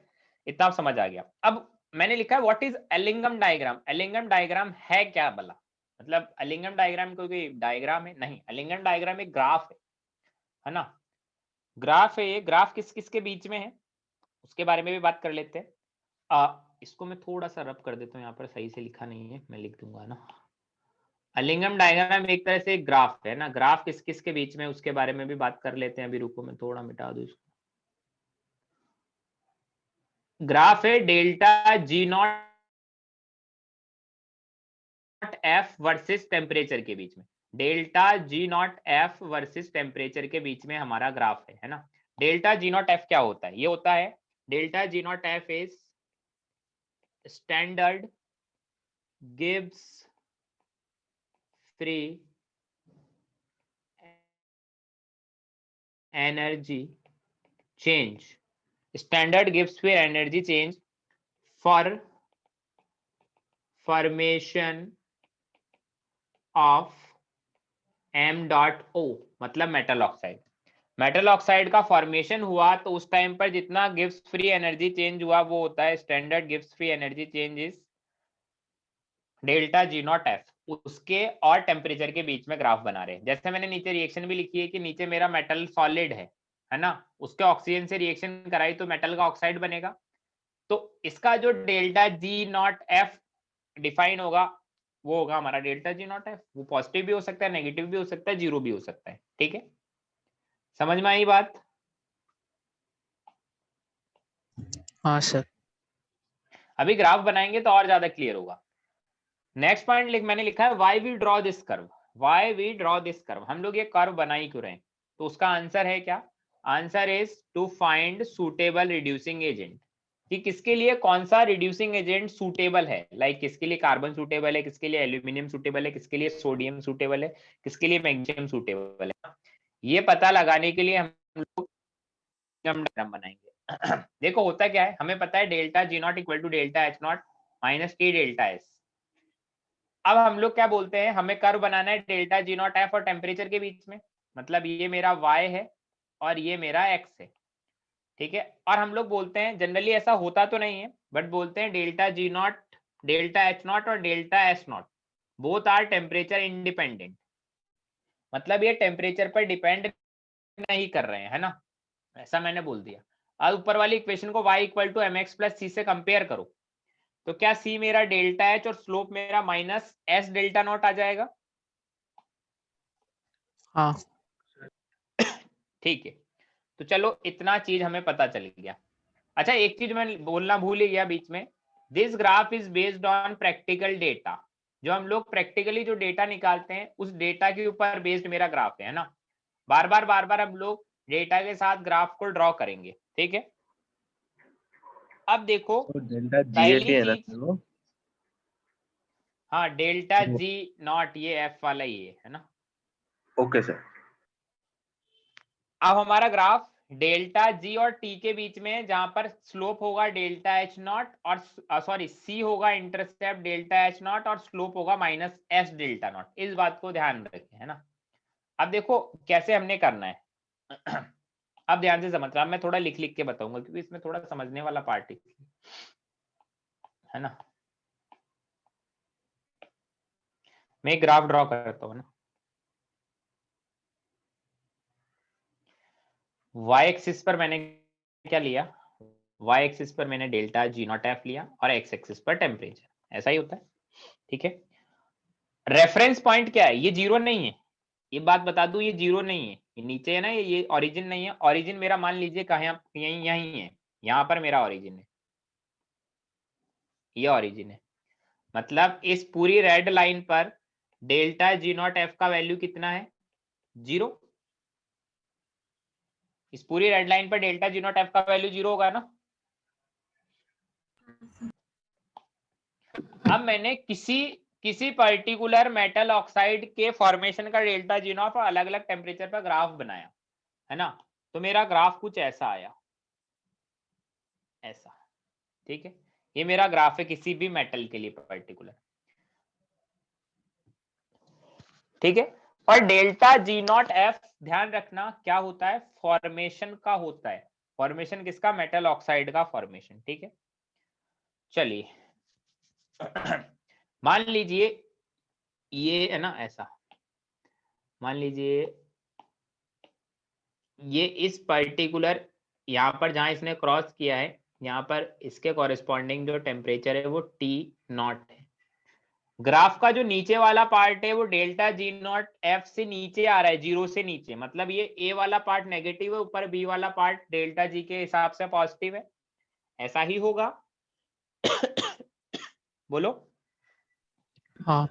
इतना आप समझ आ गया। अब मैंने लिखा है what is Ellingham diagram. Ellingham diagram है क्या भला? मतलब एलिंगम डायग्राम कोई डायग्राम है? नहीं, एलिंगम डायग्राम एक ग्राफ है ना, ग्राफ है ये। ग्राफ किस किस के बीच में है उसके बारे में भी बात कर लेते हैं। इसको मैं थोड़ा सा रब कर देता हूँ, यहाँ पर सही से लिखा नहीं है, मैं लिख दूंगा ना। एलिंगम डायग्राम एक तरह से एक ग्राफ है ना, ग्राफ किस किस के बीच में उसके बारे में भी बात कर लेते हैं। अभी रुको मैं थोड़ा मिटा दूं इसको। ग्राफ है delta G not F versus temperature के बीच में, delta G not F versus temperature के बीच में हमारा ग्राफ है ना। डेल्टा जी नॉट एफ क्या होता है? ये होता है delta G not F is standard Gibbs free energy change, standard Gibbs free energy change for formation of m dot o, मतलब मेटल ऑक्साइड। मेटल ऑक्साइड का फॉर्मेशन हुआ तो उस टाइम पर जितना गिब्स फ्री एनर्जी चेंज हुआ वो होता है standard Gibbs free energy change is delta G not F. उसके और टेम्परेचर के बीच में ग्राफ बना रहे हैं। जैसे मैंने नीचे रिएक्शन भी लिखी है कि नीचे मेरा मेटल सॉलिड है ना, उसके ऑक्सीजन से रिएक्शन कराई तो मेटल का ऑक्साइड बनेगा। तो इसका जो delta G not F define होगा वो होगा हमारा डेल्टा जी नॉट एफ। वो पॉजिटिव भी हो सकता है, नेगेटिव भी हो सकता है, जीरो भी हो सकता है, ठीक है। समझ में आई बात? हाँ सर। अभी ग्राफ बनाएंगे तो और ज्यादा क्लियर होगा। नेक्स्ट पॉइंट मैंने लिखा है why we draw this curve, why we draw this curve, हम लोग ये कर्व बना ही क्यों रहे हैं? तो उसका आंसर है क्या? Answer is to find suitable reducing agent, कि किसके लिए कौन सा रिड्यूसिंग एजेंट सूटेबल है, लाइक किसके लिए कार्बन सूटेबल है, किसके लिए एल्यूमिनियम सूटेबल है, किसके लिए सोडियम सूटेबल है, किसके लिए मैग्नीशियम सूटेबल है। ये पता लगाने के लिए हम लोग डायग्राम बनाएंगे। देखो होता क्या है, हमें पता है delta G naught equal to delta H naught minus T delta S. अब हम लोग क्या बोलते हैं, हमें कर्व बनाना है डेल्टा जी नॉट एफ और टेम्परेचर के बीच में, मतलब ये मेरा y है और ये मेरा x है, ठीक है। और हम लोग बोलते हैं, जनरली ऐसा होता तो नहीं है, बट बोलते हैं delta G not, delta H not और delta S not both are temperature independent, मतलब ये टेम्परेचर पर डिपेंड नहीं कर रहे हैं, है ना, ऐसा मैंने बोल दिया। अब ऊपर वाली इक्वेशन को y equal to mx plus c से कंपेयर करो, तो क्या c मेरा डेल्टा एच और स्लोप मेरा माइनस s डेल्टा नॉट आ जाएगा? हाँ ठीक है, तो चलो इतना चीज हमें पता चल गया। अच्छा एक चीज मैं बोलना भूल ही गया बीच में, this graph is based on practical data, जो हम लोग प्रैक्टिकली जो डेटा निकालते हैं उस डेटा के ऊपर बेस्ड मेरा ग्राफ है ना। बार बार हम लोग डेटा के साथ ग्राफ को ड्रॉ करेंगे, ठीक है। अब देखो तो डेल्टा पहली जीएटी है ना चीज, वो? हाँ डेल्टा जी नॉट ये एफ वाला ही है ना। Okay sir. अब हमारा ग्राफ डेल्टा जी और टी के बीच में, जहां पर स्लोप होगा डेल्टा एच नॉट और सॉरी सी होगा इंटरसेप्ट डेल्टा एच नॉट और स्लोप होगा माइनस एस डेल्टा नॉट, इस बात को ध्यान रखें, है ना। अब देखो कैसे हमने करना है। अब ध्यान से समझ रहा, मैं थोड़ा लिख लिख के बताऊंगा क्योंकि इसमें थोड़ा समझने वाला पार्ट है ना। मैं एक ग्राफ ड्रॉ करता हूँ ना, y एक्सिस पर मैंने क्या लिया, y एक्सिस पर मैंने डेल्टा जी नॉट एफ लिया और x एक्सिस पर टेम्परेचर, ऐसा ही होता है, ठीक है। रेफरेंस पॉइंट क्या है, ये जीरो नहीं है, ये बात बता दूं, ये जीरो नहीं है, ये नीचे है ना, ये ओरिजिन नहीं है। ओरिजिन मेरा मान लीजिए कहाँ, यहीं यहीं है, यहाँ पर मेरा ओरिजिन है, ये ओरिजिन है। मतलब इस पूरी रेड लाइन पर डेल्टा जी नॉट एफ का वैल्यू कितना है, जीरो। इस पूरी रेड लाइन पर डेल्टा जी नॉट एफ का वैल्यू जीरो होगा ना। अब मैंने किसी पर्टिकुलर मेटल ऑक्साइड के फॉर्मेशन का डेल्टा जी नॉट और अलग अलग टेम्परेचर पर ग्राफ बनाया, है ना। तो मेरा ग्राफ कुछ ऐसा आया, ऐसा, ठीक है। ये मेरा ग्राफ है किसी भी मेटल के लिए पर्टिकुलर, ठीक है। और डेल्टा जी नॉट एफ ध्यान रखना क्या होता है, फॉर्मेशन का होता है। फॉर्मेशन किसका, मेटल ऑक्साइड का फॉर्मेशन, ठीक है। चलिए मान लीजिए ये है ना, ऐसा मान लीजिए ये इस पर्टिकुलर यहाँ पर जहां इसने क्रॉस किया है, यहाँ पर इसके कॉरेस्पॉन्डिंग जो टेम्परेचर है वो टी नॉट है। ग्राफ का जो नीचे वाला पार्ट है वो डेल्टा जी नॉट एफ से नीचे आ रहा है, जीरो से नीचे, मतलब ये ए वाला पार्ट नेगेटिव है, ऊपर बी वाला पार्ट डेल्टा जी के हिसाब से पॉजिटिव है, ऐसा ही होगा। बोलो। हाँ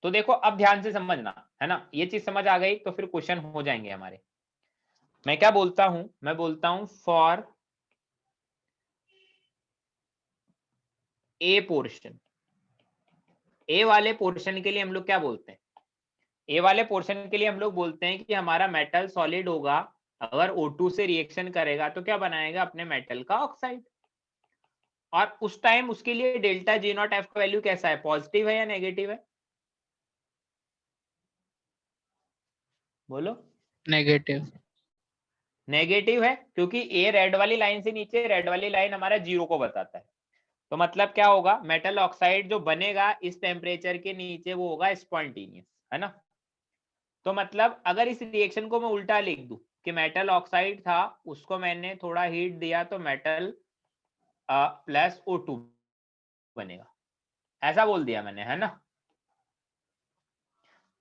तो देखो अब ध्यान से समझना, है ना, ये चीज समझ आ गई तो फिर क्वेश्चन हो जाएंगे हमारे। मैं क्या बोलता हूं, मैं बोलता हूं फॉर ए पोर्शन, ए वाले पोर्शन के लिए हम लोग क्या बोलते हैं, ए वाले पोर्शन के लिए हम लोग बोलते हैं कि हमारा मेटल सॉलिड होगा, अगर O2 से रिएक्शन करेगा तो क्या बनाएगा, अपने मेटल का ऑक्साइड। और उस टाइम उसके लिए डेल्टा जी नॉट एफ का वैल्यू कैसा है, पॉजिटिव है या नेगेटिव है, बोलो। नेगेटिव। नेगेटिव है क्योंकि ए रेड वाली लाइन से नीचे, रेड वाली लाइन हमारा जीरो को बताता है। तो मतलब क्या होगा, मेटल ऑक्साइड जो बनेगा इस टेम्परेचर के नीचे वो होगा स्पॉन्टेनियस, है ना। तो मतलब अगर इस रिएक्शन को मैं उल्टा लिख दूं कि मेटल ऑक्साइड था, उसको मैंने थोड़ा हीट दिया तो मेटल प्लस O2 बनेगा, ऐसा बोल दिया मैंने, है ना।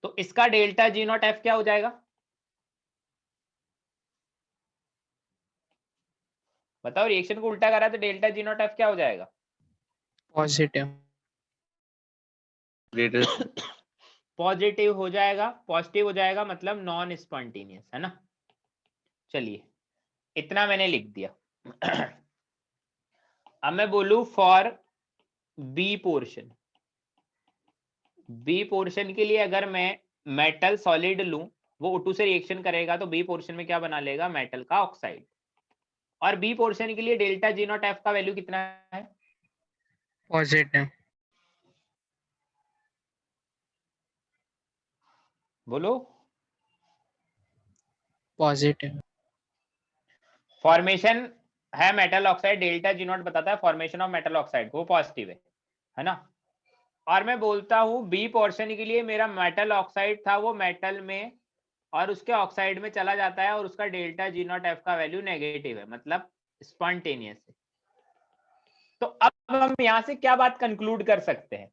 तो इसका डेल्टा जी नॉट एफ क्या हो जाएगा, बताओ। रिएक्शन को उल्टा करा तो डेल्टा जी नॉट एफ क्या हो जाएगा, पॉजिटिव। ग्रेटर पॉजिटिव हो जाएगा, पॉजिटिव हो जाएगा मतलब नॉन स्पॉन्टेनियस, है ना। चलिए इतना मैंने लिख दिया। अब मैं बोलूं for B portion, B portion के लिए अगर मैं मेटल सॉलिड लूं, वो O2 से रिएक्शन करेगा तो बी पोर्शन में क्या बना लेगा, मेटल का ऑक्साइड। और बी पोर्शन के लिए डेल्टा जी नॉट एफ का वैल्यू कितना है, पॉजिटिव। बोलो। पॉजिटिव। फॉर्मेशन है metal oxide, delta G not बताता है फॉर्मेशन ऑफ मेटल ऑक्साइड, वो पॉजिटिव है ना। और मैं बोलता हूं बी पोर्शन के लिए मेरा मेटल ऑक्साइड था वो मेटल में और उसके ऑक्साइड में चला जाता है और उसका डेल्टा जी नॉट एफ का वैल्यू नेगेटिव है, मतलब स्पॉन्टेनियस है। तो अब हम यहां से क्या बात कंक्लूड कर सकते हैं,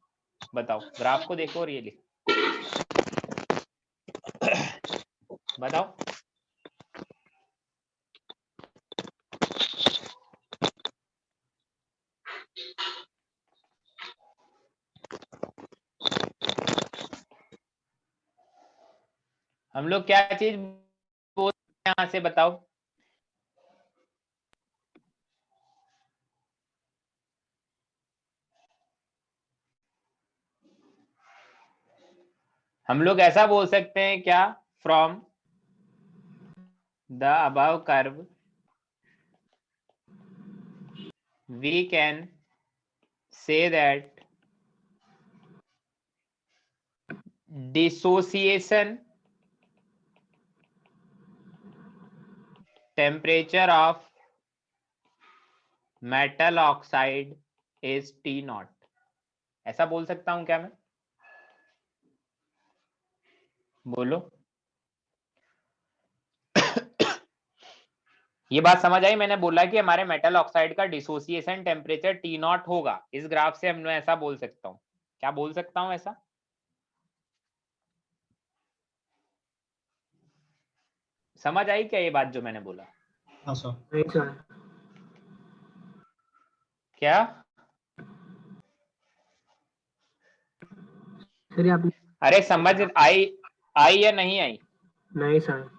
बताओ। ग्राफ को देखो और ये लिखो, बताओ। हम लोग क्या चीज बोल रहे हैं यहां से, बताओ। हम लोग ऐसा बोल सकते हैं क्या, from the above curve we can say that dissociation temperature of metal oxide is T naught, ऐसा बोल सकता हूं क्या मैं, बोलो। ये बात समझ आई, मैंने बोला कि हमारे मेटल ऑक्साइड का डिसोसिएशन टेम्परेचर T नॉट होगा, इस ग्राफ से हम ऐसा बोल सकता हूं, क्या बोल सकता हूं ऐसा, समझ आई क्या ये बात जो मैंने बोला। हाँ सर। नहीं सर। क्या सर आप अरे समझ आई, आई या नहीं आई। नहीं सर।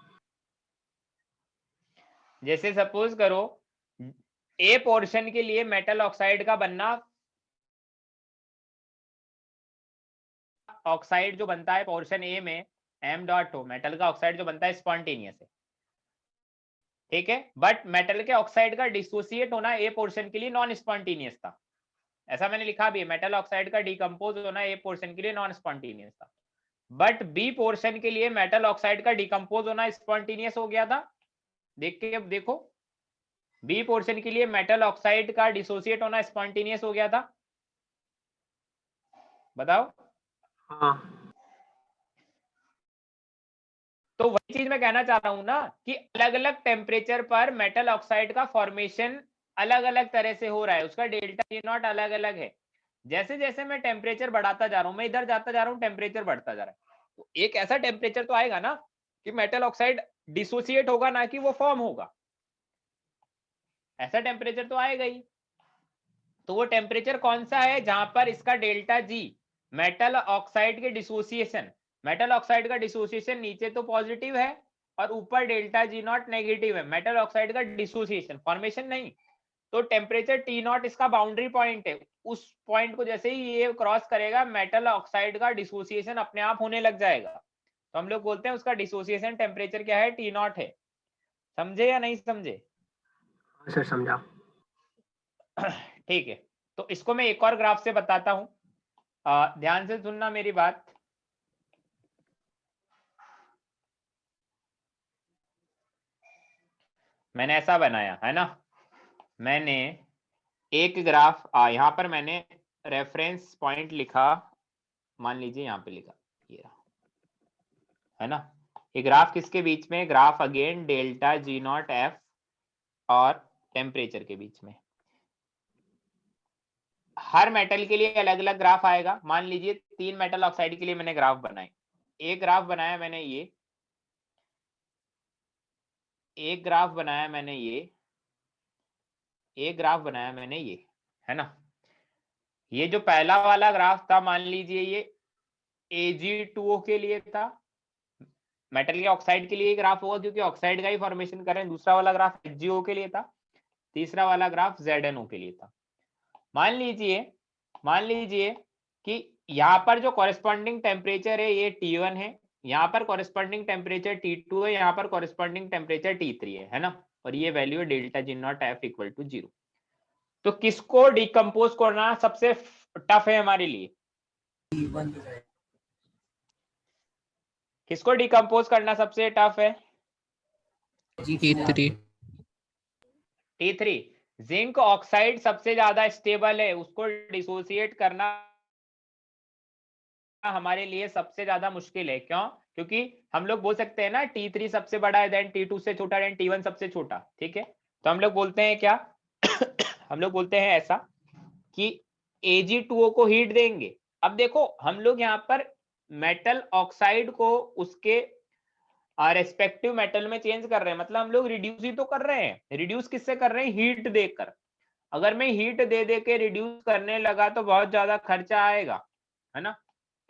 जैसे सपोज करो ए पोर्शन के लिए मेटल ऑक्साइड का बनना, ऑक्साइड जो बनता है पोर्शन ए में एम डॉट हो, मेटल का ऑक्साइड जो बनता है स्पॉन्टेनियस है, ठीक है। बट मेटल के ऑक्साइड का डिसोसिएट होना ए पोर्शन के लिए नॉन स्पॉन्टेनियस था, ऐसा मैंने लिखा भी है, मेटल ऑक्साइड का डिकम्पोज होना ए पोर्शन के लिए नॉन स्पॉन्टेनियस था। बट बी पोर्शन के लिए मेटल ऑक्साइड का डिकम्पोज होना स्पॉन्टेनियस हो गया था। देख के अब देखो, बी पोर्शन के लिए मेटल ऑक्साइड का डिसोसिएट होना स्पॉन्टेनियस हो गया था, बताओ। हाँ तो वही चीज मैं कहना चाह रहा हूं ना कि अलग अलग टेम्परेचर पर मेटल ऑक्साइड का फॉर्मेशन अलग अलग तरह से हो रहा है, उसका डेल्टा जी नॉट अलग अलग है। जैसे जैसे मैं टेम्परेचर बढ़ाता जा रहा हूं, मैं इधर जाता जा रहा हूं, टेम्परेचर बढ़ता जा रहा है, तो एक ऐसा टेम्परेचर तो आएगा ना कि मेटल ऑक्साइड डिसोसिएट होगा, ना कि वो फॉर्म होगा, ऐसा टेम्परेचर तो आएगा ही। तो वो टेम्परेचर कौन सा है, जहां पर इसका डेल्टा जी, मेटल ऑक्साइड के डिसोसिएशन, मेटल ऑक्साइड का डिसोसिएशन नीचे तो पॉजिटिव है और ऊपर डेल्टा जी नॉट नेगेटिव है, मेटल ऑक्साइड का डिसोसिएशन, फॉर्मेशन नहीं। तो टेम्परेचर टी नॉट इसका बाउंड्री पॉइंट है, उस पॉइंट को जैसे ही ये क्रॉस करेगा मेटल ऑक्साइड का डिसोसिएशन अपने आप होने लग जाएगा, तो हम लोग बोलते हैं उसका डिसोसिएशन टेम्परेचर क्या है, टी नॉट है। समझे या नहीं समझे? सर समझा। ठीक है, तो इसको मैं एक और ग्राफ से बताता हूं, ध्यान से सुनना मेरी बात। मैंने ऐसा बनाया है ना, मैंने एक ग्राफ यहां पर मैंने रेफरेंस पॉइंट लिखा, मान लीजिए यहां पे लिखा, ये रहा, है ना। ये ग्राफ किसके बीच में, graph again delta G not F और टेम्परेचर के बीच में। हर मेटल के लिए अलग अलग ग्राफ आएगा। मान लीजिए 3 मेटल ऑक्साइड के लिए मैंने ग्राफ बनाए, एक ग्राफ बनाया मैंने ये, एक ग्राफ बनाया मैंने ये, एक ग्राफ बनाया मैंने ये, है ना। ये जो पहला वाला ग्राफ था, मान लीजिए ये Ag2O के लिए था, मेटल के ऑक्साइड के लिए ग्राफ होगा क्योंकि ऑक्साइड का ही फॉर्मेशन कर रहे हैं। दूसरा वाला ग्राफ HgO के लिए था, तीसरा वाला ग्राफ ZnO के लिए था। मान लीजिए कि यहाँ पर जो कॉरेस्पॉन्डिंग टेम्परेचर है ये T1 है, यहाँ पर कॉरेस्पॉन्डिंग टेम्परेचर T2 है, यहाँ पर कॉरेस्पॉन्डिंग टेम्परेचर T3 है ना, और ये वैल्यू है delta G naught F equal to 0। तो किसको डिकम्पोज करना सबसे टफ है हमारे लिए? किसको डिकम्पोज करना सबसे टफ है? T3 T3। जिंक ऑक्साइड सबसे ज्यादा स्टेबल है, उसको डिसोसिएट करना हमारे लिए सबसे ज्यादा मुश्किल है। क्यों? क्योंकि हम लोग बोल सकते हैं ना T3 सबसे बड़ा है, देन T2 से छोटा, देन T1 सबसे छोटा, ठीक है। तो हम लोग बोलते हैं क्या हम लोग बोलते हैं ऐसा कि Ag2O को हीट देंगे। अब देखो हम लोग यहाँ पर मेटल ऑक्साइड को उसके रेस्पेक्टिव मेटल में चेंज कर रहे हैं, मतलब हम लोग रिड्यूस ही तो कर रहे हैं। रिड्यूस किससे कर रहे हैं? हीट देकर। अगर मैं हीट दे दे के रिड्यूस करने लगा तो बहुत ज्यादा खर्चा आएगा, है ना।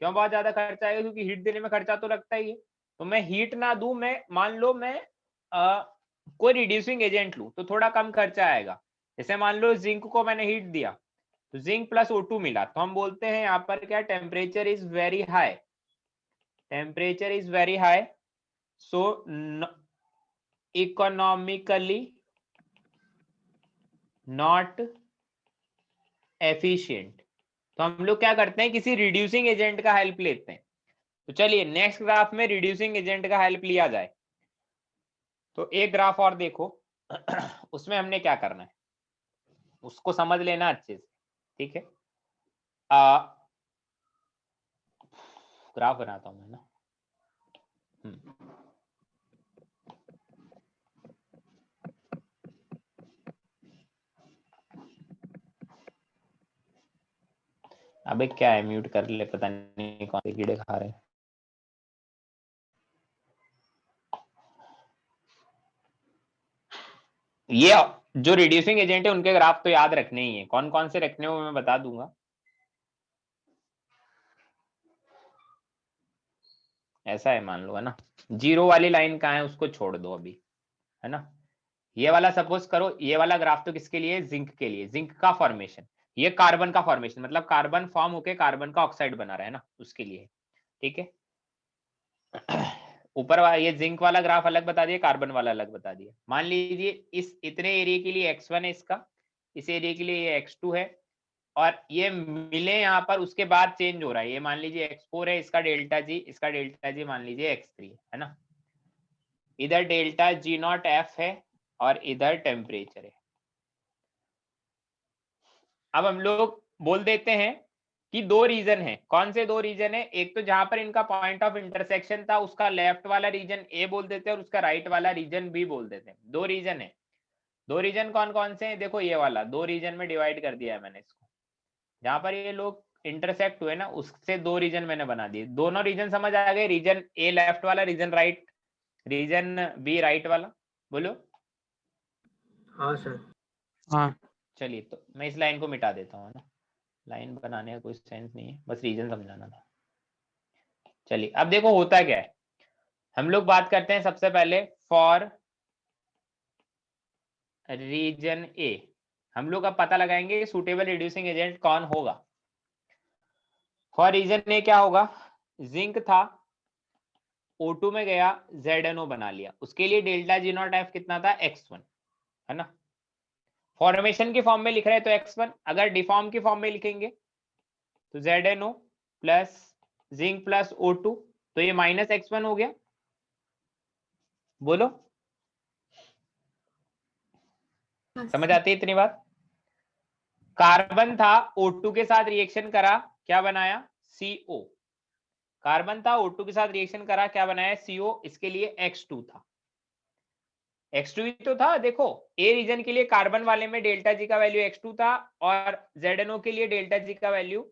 क्यों बहुत ज्यादा खर्चा आएगा? क्योंकि हीट देने में खर्चा तो लगता ही है। तो मैं हीट ना दूं, मैं मान लो मैं कोई रिड्यूसिंग एजेंट लूं तो थोड़ा कम खर्चा आएगा। जैसे मान लो जिंक को मैंने हीट दिया तो जिंक प्लस O2 मिला, तो हम बोलते हैं यहाँ पर क्या, temperature is very high, temperature is very high, so economically not efficient. तो हम लोग क्या करते हैं, किसी रिड्यूसिंग एजेंट का हेल्प लेते हैं। तो चलिए नेक्स्ट ग्राफ में रिड्यूसिंग एजेंट का हेल्प लिया जाए। तो एक ग्राफ और देखो उसमें हमने क्या करना है उसको समझ लेना अच्छे से, ठीक है। ग्राफ बनाता हूं मैं ना। अबे क्या है, म्यूट कर ले, पता नहीं कौन से कीड़े खा रहे हैं। ये जो रिड्यूसिंग एजेंट है उनके ग्राफ तो याद रखने ही है, कौन कौन से रखने हो मैं बता दूंगा। ऐसा है मान लो, है ना। जीरो वाली लाइन कहाँ है उसको छोड़ दो अभी, है ना। ये वाला सपोज करो, ये वाला ग्राफ तो किसके लिए? जिंक के लिए। जिंक का फॉर्मेशन, ये कार्बन का फॉर्मेशन, मतलब कार्बन फॉर्म होके कार्बन का ऑक्साइड बना रहा है ना, उसके लिए, ठीक है। ऊपर वाला ये जिंक वाला ग्राफ अलग बता दिया, कार्बन वाला अलग बता दिया। मान लीजिए इस इतने एरिया के लिए x1 है इसका, इस एरिया के लिए ये x2 है, और ये मिले यहाँ पर, उसके बाद चेंज हो रहा है। ये मान लीजिए x4 है, इसका डेल्टा जी, इसका डेल्टा जी मान लीजिए x3 है ना। इधर डेल्टा G नॉट F है और इधर टेम्परेचर है। अब हम लोग बोल देते हैं कि दो रीजन है। कौन से दो रीजन है? एक तो जहां पर इनका पॉइंट ऑफ इंटरसेक्शन था उसका लेफ्ट वाला रीजन ए बोल देते हैं और उसका राइट वाला रीजन बी बोल देते हैं। दो रीजन है। दो रीजन कौन कौन से हैं? देखो ये वाला दो रीजन में डिवाइड कर दिया है मैंने इसको। जहां पर ये लोग इंटरसेक्ट हुए ना उससे दो रीजन मैंने बना दिए। दोनों रीजन समझ आ गए? रीजन ए लेफ्ट वाला, region right, region B right वाला। बोलो। हाँ सर। हाँ चलिए तो मैं इस लाइन को मिटा देता हूँ ना, लाइन बनाने का कोई सेंस नहीं है, बस रीजन समझाना था। चलिए अब देखो होता क्या है, हम लोग बात करते हैं सबसे पहले फॉर रीजन ए। हम लोग अब पता लगाएंगे सुटेबल रिड्यूसिंग एजेंट कौन होगा। फॉर रीजन ए क्या होगा? जिंक था, O2 में गया, ZnO बना लिया, उसके लिए डेल्टा G नॉट F कितना था? x1, है ना। फॉर्मेशन के फॉर्म में लिख रहे हैं तो x1, अगर डिफॉर्म की फॉर्म में लिखेंगे तो ZnO plus zinc plus O2, तो ये माइनस x1 हो गया। बोलो समझ आती है इतनी बात? कार्बन था, O2 के साथ रिएक्शन करा, क्या बनाया? CO। कार्बन था, O2 के साथ रिएक्शन करा, क्या बनाया? CO। इसके लिए x2 था, x2 ही तो था। देखो ए रीजन के लिए कार्बन वाले में डेल्टा G का वैल्यू x2 था और ZnO के लिए डेल्टा G का वैल्यू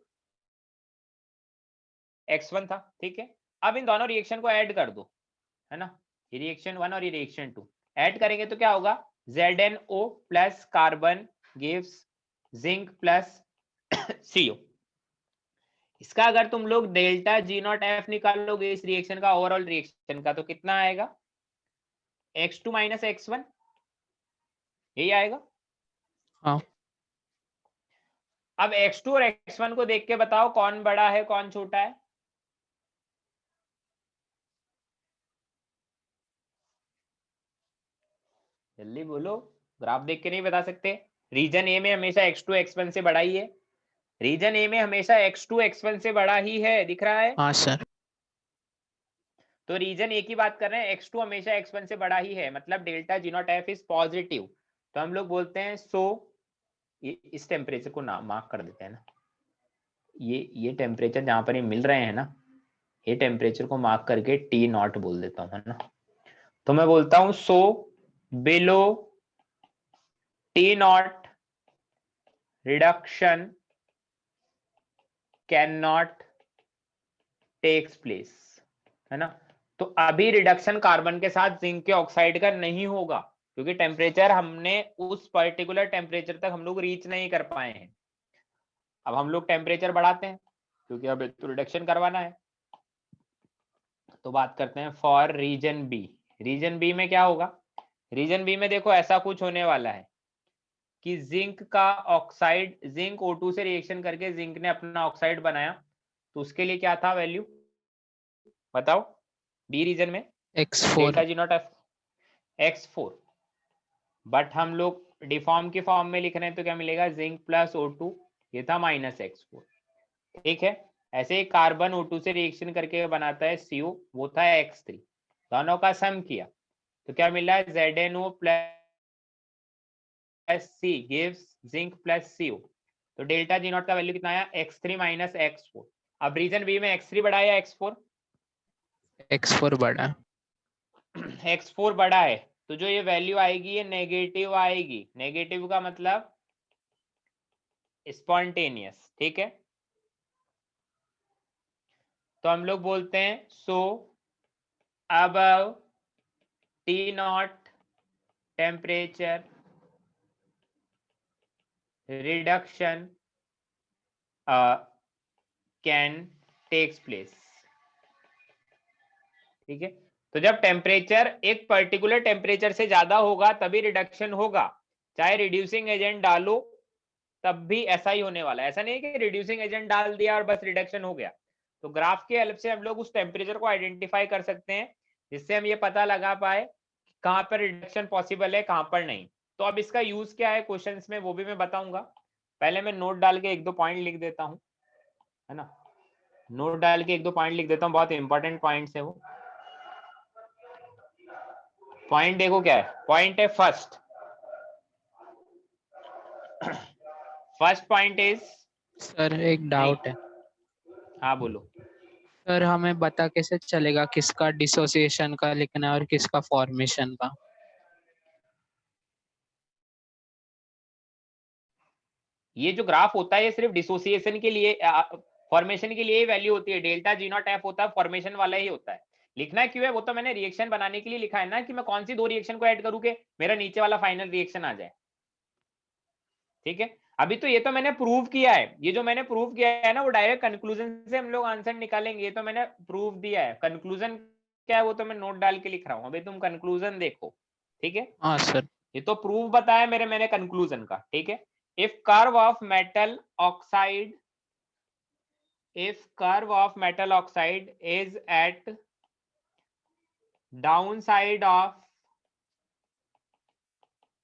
x1 था, ठीक है। अब इन दोनों रिएक्शन को ऐड कर दो, है ना। ये रिएक्शन 1 और ये रिएक्शन 2 ऐड करेंगे तो क्या होगा? ZnO plus carbon gives zinc plus CO। इसका अगर तुम लोग डेल्टा जी नॉट एफ निकालोगे इस रिएक्शन का, ओवरऑल रिएक्शन का, तो कितना आएगा? x2 माइनस x1, यही आएगा। हाँ। अब x2 और x1 को देख के बताओ कौन बड़ा है कौन छोटा है? जल्दी बोलो, ग्राफ देख के नहीं बता सकते। रीजन ए में हमेशा x2 x1 से बड़ा ही है, रीजन ए में हमेशा x2 x1 से बड़ा ही है, दिख रहा है? हाँ सर। तो रीजन ए की बात कर रहे हैं, x2 हमेशा x1 से बड़ा ही है, मतलब delta G not F is positive. तो हम लोग बोलते हैं सो इस टेम्परेचर को ना मार्क कर देते हैं ना, ये टेम्परेचर जहां पर ये मिल रहे हैं ना, ये टेम्परेचर को मार्क करके टी नॉट बोल देता हूँ, है ना। तो मैं बोलता हूँ so below T naught reduction can not takes place, है ना। तो अभी रिडक्शन कार्बन के साथ जिंक के ऑक्साइड का नहीं होगा, क्योंकि टेम्परेचर हमने उस पर्टिकुलर टेम्परेचर तक हम लोग रीच नहीं कर पाए हैं। अब हम लोग टेम्परेचर बढ़ाते हैं, क्योंकि अब तो रिडक्शन करवाना है। तो बात करते हैं for region B. Region B में क्या होगा? रीजन बी में देखो ऐसा कुछ होने वाला है कि जिंक का ऑक्साइड, जिंक O2 से रिएक्शन करके जिंक ने अपना ऑक्साइड बनाया, तो उसके लिए क्या था वैल्यू बताओ? बी रीजन में x4 delta G not F x4, but हम लोग डिफॉर्म के फॉर्म में लिख रहे हैं, तो क्या मिलेगा? जिंक प्लस O2, ये था माइनस x4, ठीक है। ऐसे ही कार्बन O2 से रिएक्शन करके बनाता है CO, वो था x3, दोनों का सम किया तो क्या मिला? ZnO plus C gives zinc plus CO। तो डेल्टा जी नॉट का वैल्यू कितना आया? x3 minus x4। अब रीजन बी में x3 बड़ा है या x4? x4 बड़ा है। x4 बड़ा है, तो जो ये वैल्यू आएगी ये नेगेटिव आएगी। नेगेटिव का मतलब स्पॉन्टेनियस, ठीक है। तो हम लोग बोलते हैं so above T not temperature reduction can takes place, ठीक है। तो जब टेम्परेचर एक पर्टिकुलर टेम्परेचर से ज्यादा होगा तभी रिडक्शन होगा, चाहे रिड्यूसिंग एजेंट डालो तब भी ऐसा ही होने वाला है। ऐसा नहीं है कि रिड्यूसिंग एजेंट डाल दिया और बस रिडक्शन हो गया। तो ग्राफ के हेल्प से हम लोग उस टेम्परेचर को आइडेंटिफाई कर सकते हैं, जिससे हम ये पता लगा पाए कहाँ पर रिडक्शन पॉसिबल है कहाँ पर नहीं। तो अब इसका यूज क्या है क्वेश्चंस में, वो भी मैं बताऊंगा। पहले मैं नोट डाल के एक दो पॉइंट लिख देता हूँ, है ना। नोट डाल के एक दो पॉइंट लिख देता हूँ, बहुत इंपॉर्टेंट पॉइंट्स है वो। पॉइंट देखो क्या है, पॉइंट है फर्स्ट पॉइंट इज, सर एक डाउट है। हाँ बोलो। सर हमें पता कैसे चलेगा किसका डिसोसिएशन का लिखना है और किसका फॉर्मेशन का? ये जो ग्राफ होता है ये सिर्फ डिसोसिएशन के लिए, फॉर्मेशन के लिए ही वैल्यू होती है। डेल्टा जी नॉट एफ होता है फॉर्मेशन वाला ही होता है। लिखना क्यों है वो तो मैंने रिएक्शन बनाने के लिए लिखा है ना, कि मैं कौन सी दो रिएक्शन को ऐड करूं कि मेरा नीचे वाला फाइनल रिएक्शन आ जाए, ठीक है। अभी तो ये तो मैंने प्रूव किया है, ये जो मैंने प्रूव किया है ना वो डायरेक्ट कंक्लूजन से हम लोग आंसर निकालेंगे। ये तो मैंने प्रूव दिया है, कंक्लूजन क्या है वो तो मैं नोट डाल के लिख रहा हूँ। अभी तुम कंक्लूजन देखो, ठीक है। हाँ सर। ये तो प्रूफ बताया मैंने कंक्लूजन का, ठीक है। If curve of metal oxide, if curve of metal oxide is at down side of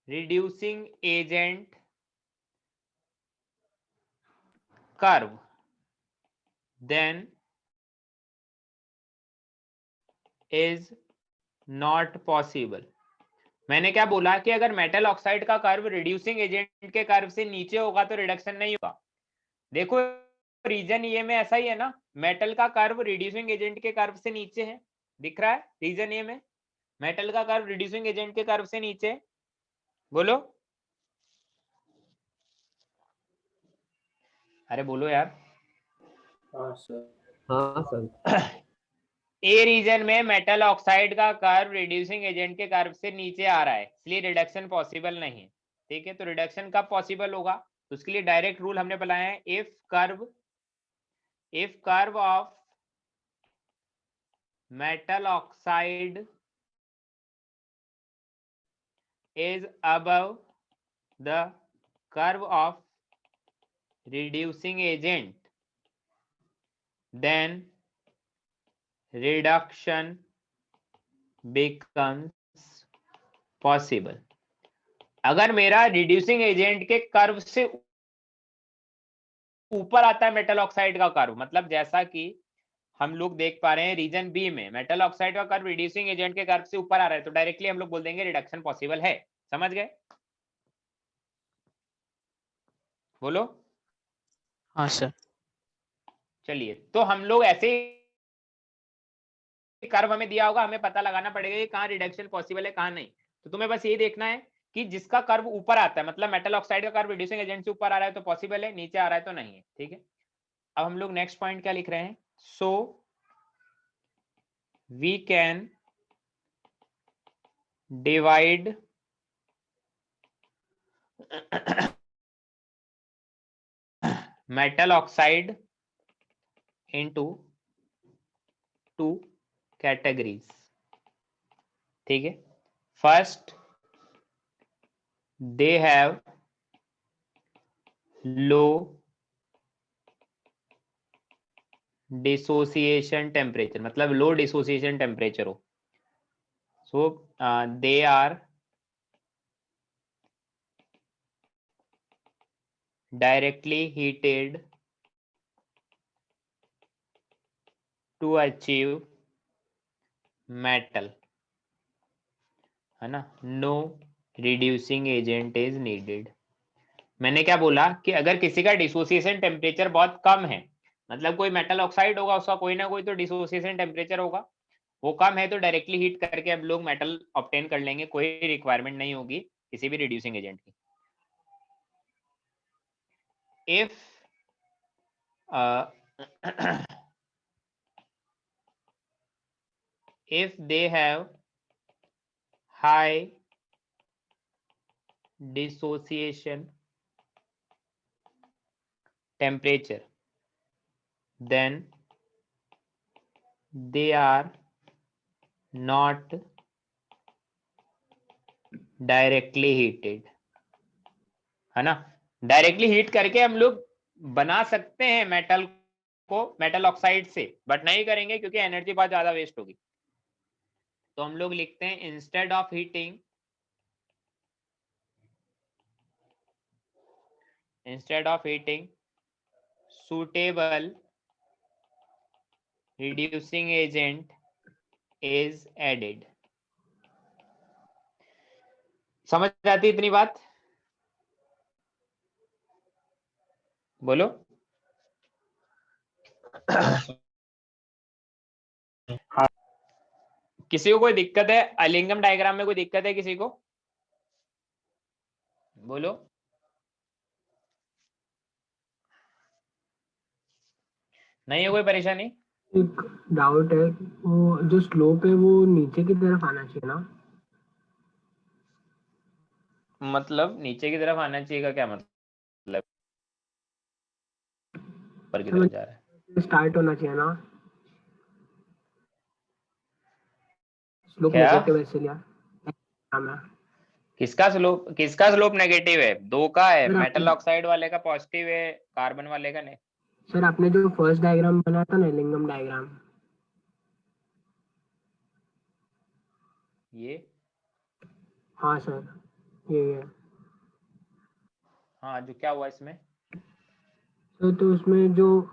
reducing agent curve, then is not possible। मैंने क्या बोला कि अगर मेटल ऑक्साइड का कर्व रिड्यूसिंग एजेंट के कर्व से नीचे होगा तो रिडक्शन नहीं होगा। देखो रीजन ए में ऐसा ही है ना, मेटल का कर्व रिड्यूसिंग एजेंट के कर्व से नीचे है, दिख रहा है रीजन ए में मेटल का कर्व रिड्यूसिंग एजेंट के कर्व से नीचे। बोलो, अरे बोलो यार। हाँ सर। ए रीजन में मेटल ऑक्साइड का कर्व रिड्यूसिंग एजेंट के कर्व से नीचे आ रहा है, इसलिए रिडक्शन पॉसिबल नहीं है, ठीक है। तो रिडक्शन कब पॉसिबल होगा, तो उसके लिए डायरेक्ट रूल हमने बनाया है, if curve if curve of metal oxide is above the curve of reducing agent, then reduction becomes possible. अगर मेरा रिड्यूसिंग एजेंट के कर्व से ऊपर आता है मेटल ऑक्साइड का कर्व, मतलब जैसा कि हम लोग देख पा रहे हैं रीजन बी में मेटल ऑक्साइड का कर्व रिड्यूसिंग एजेंट के कर्व से ऊपर आ रहा है, तो डायरेक्टली हम लोग बोल देंगे रिडक्शन पॉसिबल है। समझ गए? बोलो। हाँ सर। चलिए, तो हम लोग ऐसे कर्व हमें दिया होगा, हमें पता लगाना पड़ेगा कि कहाँ रिडक्शन पॉसिबल है कहाँ नहीं। तो तुम्हें बस यही देखना है कि जिसका कर्व ऊपर आता है, मतलब मेटल ऑक्साइड का कर्व रिड्यूसिंग एजेंट से ऊपर आ रहा है तो पॉसिबल है, नीचे आ रहा है तो नहीं है। ठीक है, अब हम लोग नेक्स्ट पॉइंट क्या लिख रहे हैं? So we can divide metal oxide into two categories. ठीक है, first they have low dissociation temperature, मतलब low dissociation temperature हो, so they are directly heated to achieve metal, है ना? No reducing agent is needed. मैंने क्या बोला कि अगर किसी का डिसोसिएशन टेम्परेचर बहुत कम है, मतलब कोई मेटल ऑक्साइड होगा, उसका कोई ना कोई तो डिसोसिएशन टेम्परेचर होगा, वो कम है, तो डायरेक्टली हीट करके हम लोग मेटल ऑब्टेन कर लेंगे, कोई रिक्वायरमेंट नहीं होगी किसी भी रिड्यूसिंग एजेंट की। if they have high dissociation temperature, then they are not directly heated, है ना? डायरेक्टली हीट करके हम लोग बना सकते हैं मेटल को मेटल ऑक्साइड से, बट नहीं करेंगे क्योंकि एनर्जी बहुत ज्यादा वेस्ट होगी। तो हम लोग लिखते हैं instead of heating suitable reducing agent is added। समझ आती इतनी बात? बोलो। किसी को कोई दिक्कत है? अलिंगम डायग्राम में कोई दिक्कत है किसी को? बोलो। नहीं है कोई परेशानी? एक डाउट है, वो जो स्लोप है वो नीचे की तरफ आना चाहिए ना? मतलब नीचे की तरफ आना चाहिए का क्या मतलब? ऊपर की तरफ जा रहा है, स्टार्ट होना चाहिए ना? स्लोप क्या? नेगेटिव है इसलिए किसका स्लोप नेगेटिव है? दो का है, सर, मेटल ऑक्साइड वाले का पॉजिटिव है, कार्बन वाले का नहीं। सर आपने जो फर्स्ट डायग्राम बनाया था ना, लिंगम डायग्राम, ये हाँ सर ये है। हाँ, जो क्या हुआ इसमें? तो उसमें जो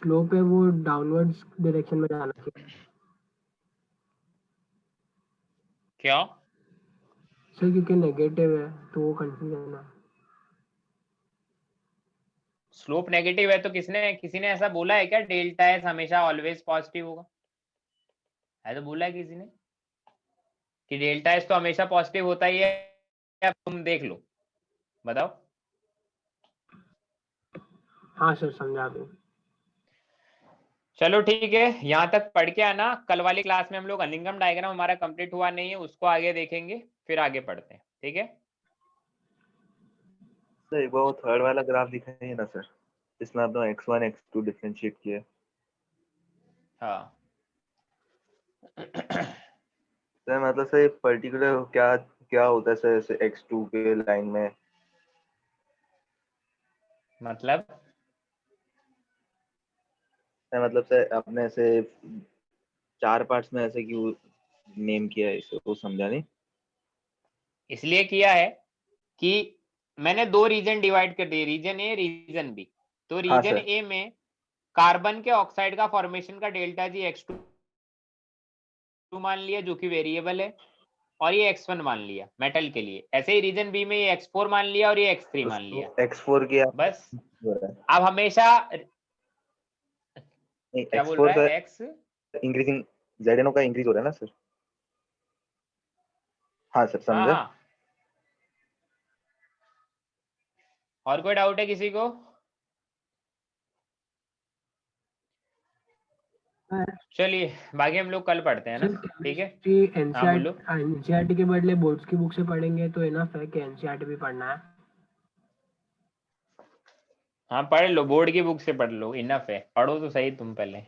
स्लोप है वो डाउनवर्ड्स डायरेक्शन में जाना चाहिए। क्यों? सर क्योंकि नेगेटिव है तो वो कंफ्यूजन है। स्लोप नेगेटिव है तो किसी ने ऐसा बोला है क्या डेल्टा एस हमेशा ऑलवेज पॉजिटिव होगा? ऐसा बोला है किसी ने कि डेल्टा एस तो हमेशा पॉजिटिव होता ही है? अब तुम देख लो, बताओ। हाँ सर समझा दूँ। चलो ठीक है, यहाँ तक पढ़ के आना। कल वाली क्लास में हम लोग अलिंगम डायग्राम हमारा कंप्लीट हुआ नहीं है, उसको आगे देखेंगे, फिर आगे पढ़ते हैं। ठीक है सर एक बार वो थर्ड वाला ग्राफ दिखाइए ना सर। इसमें आपने x1 x2 डिफरेंशिएट किया है। हाँ सर मतलब सर पर्टिकुलर क्या क्या होता है सर ऐसे x2 के लाइन में? मतलब सर मतलब सर आपने ऐसे 4 पार्ट्स में ऐसे क्यों नेम किया है इसे, वो समझा नहीं। इसलिए किया है कि मैंने 2 रीजन डिवाइड कर दिए, रीजन ए रीजन बी। तो हाँ रीजन सर। ए में कार्बन के ऑक्साइड का फॉर्मेशन का डेल्टा जी x2 मान लिया जो कि वेरिएबल है, और ये x1 मान लिया मेटल के लिए। ऐसे ही रीजन बी में ये x4 मान लिया और ये x3 मान लिया। x4 की आप बस हो रहा है। अब हमेशा नहीं क्या बोल x4 रहा सर है x? इंक्रीजिंग ZNO का इंक्रीज हो रहा है ना सर। हाँ सर हाँ समझा। हाँ, और कोई डाउट है किसी को? चलिए बाकी हम लोग कल पढ़ते हैं ना, सर ठीक है। केमिस्ट्री हाँ बोलो। एनसीईआरटी के बदले बोर्ड्स की बुक से पढ़ेंगे तो इनफ है कि एनसीईआरटी भी पढ़ना है? हाँ पढ़ लो, बोर्ड की बुक से पढ़ लो, इनफ है, पढ़ो तो सही तुम पहले।